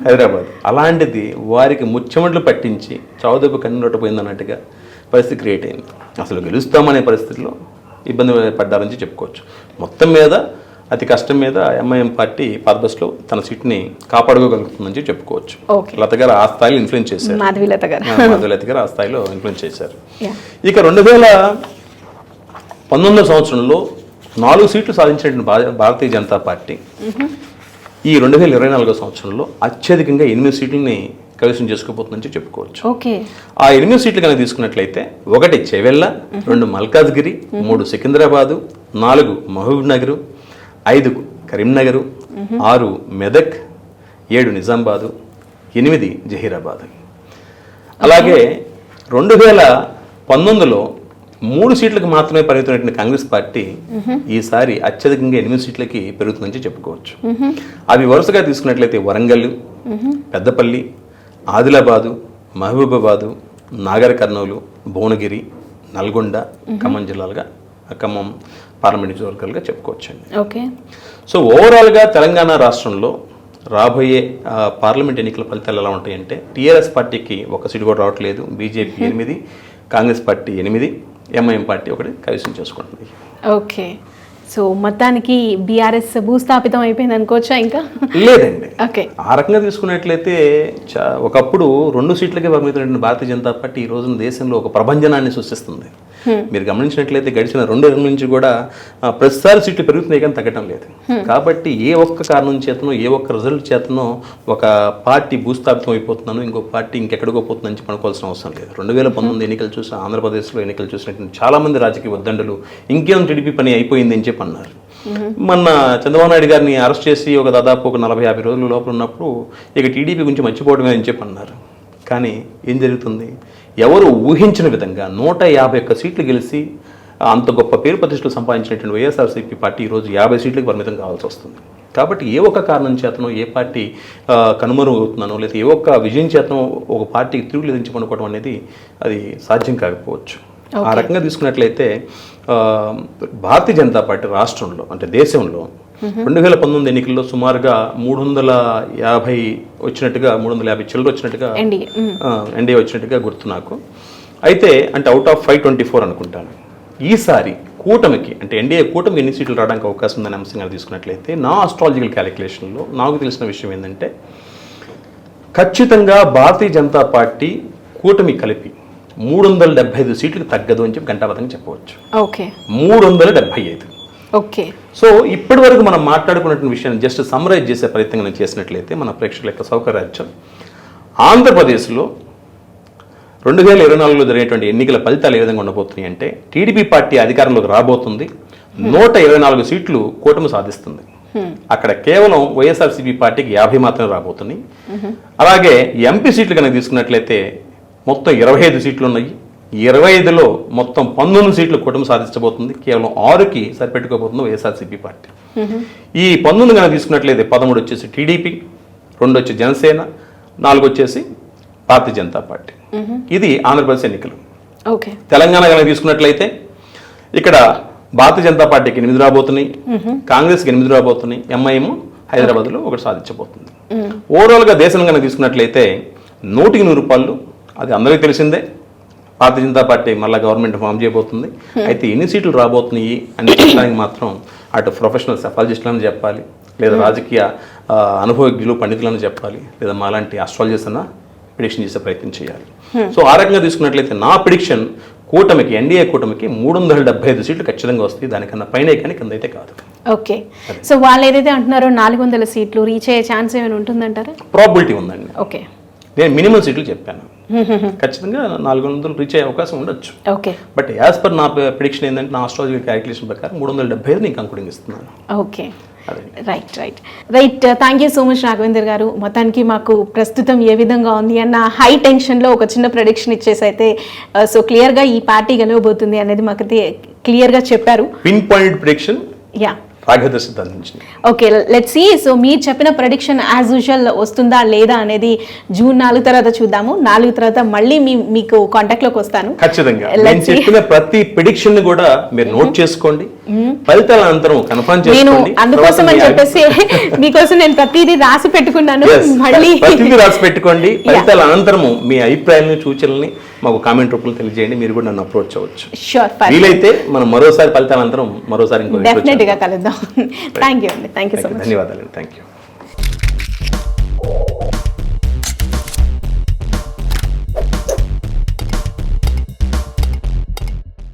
హైదరాబాద్. అలాంటిది వారికి ముచ్చెమట్లు పట్టించి చౌదపు కన్నులొట్టపోయింది అన్నట్టుగా పరిస్థితి క్రియేట్ అయింది. అసలు గెలుస్తామనే పరిస్థితిలో ఇబ్బంది పడ్డారని చెప్పుకోవచ్చు. మొత్తం మీద అతి కష్టం మీద ఎంఐఎం పార్టీ పాత బస్సులో తన సీట్ని కాపాడుకోగలుగుతుందని చెప్పుకోవచ్చు. లత గారు ఆ స్థాయిలో ఇన్ఫ్లుయెన్స్ చేశారు, మాధవీలత గారు ఆ స్థాయిలో ఇన్ఫ్లుయెన్స్ చేశారు. ఇక 2019 సంవత్సరంలో 4 సీట్లు సాధించిన భారతీయ జనతా పార్టీ ఈ 2024 సంవత్సరంలో అత్యధికంగా 8 సీట్లని కైవసం చేసుకోబోతుందని చెప్పుకోవచ్చు. ఆ 8 సీట్లు కనుక తీసుకున్నట్లయితే 1 చెవెళ్ళ, 2 మల్కాజ్గిరి, 3 సికింద్రాబాదు, 4 మహబూబ్ నగర్, 5 కరీంనగర్, 6 మెదక్, 7 నిజామాబాదు, 8 జహీరాబాద్. అలాగే 2019లో 3 సీట్లకు మాత్రమే పరిమితమైనటువంటి కాంగ్రెస్ పార్టీ ఈసారి అత్యధికంగా 8 సీట్లకి పెరుగుతుందని చెప్పుకోవచ్చు. అవి వరుసగా తీసుకున్నట్లయితే వరంగల్, పెద్దపల్లి, ఆదిలాబాదు, మహబూబాబాదు, నాగర్ కర్నూలు, భువనగిరి, నల్గొండ, ఖమ్మం జిల్లాలుగా, ఖమ్మం పార్లమెంట్ నియోజకవర్గాలుగా చెప్పుకోవచ్చండి. సో ఓవరాల్గా తెలంగాణ రాష్ట్రంలో రాబోయే పార్లమెంట్ ఎన్నికల ఫలితాలు ఎలా ఉంటాయంటే టీఆర్ఎస్ పార్టీకి 1 సీటు కూడా రావట్లేదు, BJP 8, Congress party 8, MIM party 1 కైవసం చేసుకుంటుంది. సో మొత్తానికి బీఆర్ఎస్ భూస్థాపితం అయిపోయింది అనుకోవచ్చా? ఇంకా లేదండి. ఆ రకంగా తీసుకున్నట్లయితే ఒకప్పుడు 2 సీట్లకే పరిమితమైన భారతీయ జనతా పార్టీ ఈ రోజున దేశంలో ఒక ప్రభంజనాన్ని సృష్టిస్తుంది. మీరు గమనించినట్లయితే గడిచిన 2 ఏళ్ళ నుంచి కూడా ప్రతిసారి సీట్లు పెరుగుతున్నాయి కానీ తగ్గడం లేదు. కాబట్టి ఏ ఒక్క కారణం చేతనో, ఏ ఒక్క రిజల్ట్ చేతనో ఒక పార్టీ భూస్థాపితం అయిపోతున్నాను, ఇంకో పార్టీ ఇంకెక్కడికో పోతుందని చెప్పి అనుకోవాల్సిన అవసరం లేదు. 2019 ఎన్నికలు చూసి, ఆంధ్రప్రదేశ్లో ఎన్నికలు చూసినటువంటి చాలా మంది రాజకీయ ఉద్దండులు ఇంకేం టీడీపీ పని అయిపోయింది అని చెప్పి అన్నారు. మొన్న చంద్రబాబు నాయుడు గారిని అరెస్ట్ చేసి దాదాపు 40-50 రోజుల లోపల ఉన్నప్పుడు ఇక టీడీపీ గురించి మర్చిపోవడమే అని చెప్పి అన్నారు. కానీ ఏం జరుగుతుంది? ఎవరు ఊహించిన విధంగా 151 సీట్లు గెలిచి అంత గొప్ప పేరు ప్రతిష్టలు సంపాదించినటువంటి వైఎస్ఆర్సీపీ పార్టీ ఈరోజు 50 సీట్లకు పరిమితం కావాల్సి వస్తుంది. కాబట్టి ఏ ఒక్క కారణం చేతనో, ఏ పార్టీ కనుమరుగవుతున్నానో, లేదా ఏ ఒక్క విజయం చేతనో ఒక పార్టీకి తిరుగులేదించి పనుకోవడం అనేది అది సాధ్యం కాకపోవచ్చు. ఆ రకంగా తీసుకున్నట్లయితే భారతీయ జనతా పార్టీ రాష్ట్రంలో అంటే దేశంలో 2019 ఎన్నికల్లో సుమారుగా 350 వచ్చినట్టుగా, 350 చిల్లర వచ్చినట్టుగా ఎన్డీఏ వచ్చినట్టుగా గుర్తు నాకు. అయితే అంటే అవుట్ ఆఫ్ 524 అనుకుంటాను. ఈసారి కూటమికి అంటే ఎన్డీఏ కూటమికి ఎన్ని సీట్లు రావడానికి అవకాశం ఉందనే అంశంగా తీసుకున్నట్లయితే నా ఆస్ట్రాలజికల్ క్యాలిక్యులేషన్లో నాకు తెలిసిన విషయం ఏంటంటే ఖచ్చితంగా భారతీయ జనతా పార్టీ కూటమి కలిపి 375 సీట్లకు తగ్గదు అని చెప్పి గంటాబద్ధంగా చెప్పవచ్చు. 375. సో ఇప్పటి వరకు మనం మాట్లాడుకున్నటువంటి విషయాన్ని జస్ట్ సమ్మరైజ్ చేసే ప్రయత్నం చేసినట్లయితే మన ప్రేక్షకుల యొక్క సౌకర్యార్థం ఆంధ్రప్రదేశ్లో 2024లో జరిగేటువంటి ఎన్నికల ఫలితాలు ఏ విధంగా ఉండబోతున్నాయి అంటే టీడీపీ పార్టీ అధికారంలోకి రాబోతుంది, 124 సీట్లు కూటమి సాధిస్తుంది. అక్కడ కేవలం వైఎస్ఆర్సీపీ పార్టీకి 50 మాత్రమే రాబోతున్నాయి. అలాగే ఎంపీ సీట్లు కనుక తీసుకున్నట్లయితే మొత్తం 25 సీట్లు ఉన్నాయి. 25లో మొత్తం 19 సీట్లు కూటమి సాధించబోతుంది. కేవలం 6కి సరిపెట్టుకోబోతుంది వైఎస్ఆర్సీపీ పార్టీ. ఈ 19 కనుక తీసుకున్నట్లయితే 13 వచ్చేసి టీడీపీ, 2 వచ్చి జనసేన, 4 వచ్చేసి భారతీయ జనతా పార్టీ. ఇది ఆంధ్రప్రదేశ్ ఎన్నికలు. తెలంగాణ కనుక తీసుకున్నట్లయితే ఇక్కడ భారతీయ జనతా పార్టీకి 8 రాబోతున్నాయి, కాంగ్రెస్కి 8 రాబోతున్నాయి, ఎంఐఎం హైదరాబాద్లో 1 సాధించబోతుంది. ఓవరాల్గా దేశం కనుక తీసుకున్నట్లయితే 100కి 100 రూపాయలు అది అందరికీ తెలిసిందే. భారతీయ జనతా పార్టీ మళ్ళీ గవర్నమెంట్ ఫామ్ చేయబోతుంది. అయితే ఎన్ని సీట్లు రాబోతున్నాయి అని చెప్పడానికి మాత్రం అటు ప్రొఫెషనల్ సెఫాలజిస్టులను చెప్పాలి, లేదా రాజకీయ అనుభవజ్ఞులు పండితులను చెప్పాలి, లేదా మాలాంటి ఆస్ట్రాలజర్స్ అన్న ప్రిడిక్షన్ చేసే ప్రయత్నం చేయాలి. సో ఆ రకంగా తీసుకున్నట్లయితే నా ప్రిడిక్షన్ కూటమికి, ఎన్డీఏ కూటమికి 375 సీట్లు ఖచ్చితంగా వస్తాయి. దానికన్నా పైన కానీ కింద అయితే కాదు. సో వాళ్ళు ఏదైతే అంటున్నారో 400 సీట్లు రీచ్ అయ్యే ఛాన్స్ ఏమైనా ఉంటుందంటారా? ప్రాబిలిటీ ఉందండి. నేను మినిమం సీట్లు చెప్పాను. ఖచ్చితంగా 400 రీచ్ అయ్యే అవకాశం ఉండొచ్చు. ఓకే బట్ యాజ్ పర్ నా ప్రిడిక్షన్ ఏంటంటే, నా ఆస్ట్రాలజికల్ క్యాలిక్యులేషన్ ప్రకారం 375 నేను కంక్లూడింగ్ ఇస్తున్నాను. ఓకే అదే. Right thank you so much Raghavender గారు. మొత్తానికి మాకు ప్రస్తుతం ఏ విధంగా ఉంది అన్న హై టెన్షన్లో ఒక చిన్న ప్రొడిక్షన్ ఇచ్చేసి అయితే సో క్లియర్గా ఈ పార్టీ గెలవబోతుంది అనేది మాకు క్లియర్గా చెప్పారు. పిన్ పాయింట్ ప్రిడిక్షన్ యా రాఘవేంద్ర సిద్ధాంత్ నుంచి. Okay let's see. సో మీరు చెప్పిన ప్రొడిక్షన్ యాజ్ యూజువల్ వస్తుందా లేదా అనేది జూన్ 4 తర్వాత చూద్దాము. 4 తర్వాత మళ్ళీ మీకు కాంటాక్ట్ లోకి వస్తాను. ఖచ్చితంగా నేను చెప్పిన ప్రతి ప్రిడిక్షన్ ని కూడా మీరు నోట్ చేసుకోండి, ఫలితాల అనంతరం కన్ఫర్మ్ నేను చేసుకోండి. అందుకోసం అని చెప్పేసి మీకోసం నేను ప్రతిదీ రాసి పెట్టుకున్నాను. మళ్ళీ ప్రతిదీ రాసి పెట్టుకోండి. ఫలితాల అనంతరము మీ అభిప్రాయాలను సూచనల్ని మాకు కామెంట్ రూపంలో తెలియజేయండి. మీరు కూడా నన్ను అప్రోచ్ అవ్వచ్చు. షూర్ వీలైతే మనం మరోసారి ఫలితాల అనంతరం మరోసారి ఇంకో డెఫినెట్ గా కలుద్దాం. థ్యాంక్ యూ అండి. Thank you so much. ధన్యవాదాలు. Thank you.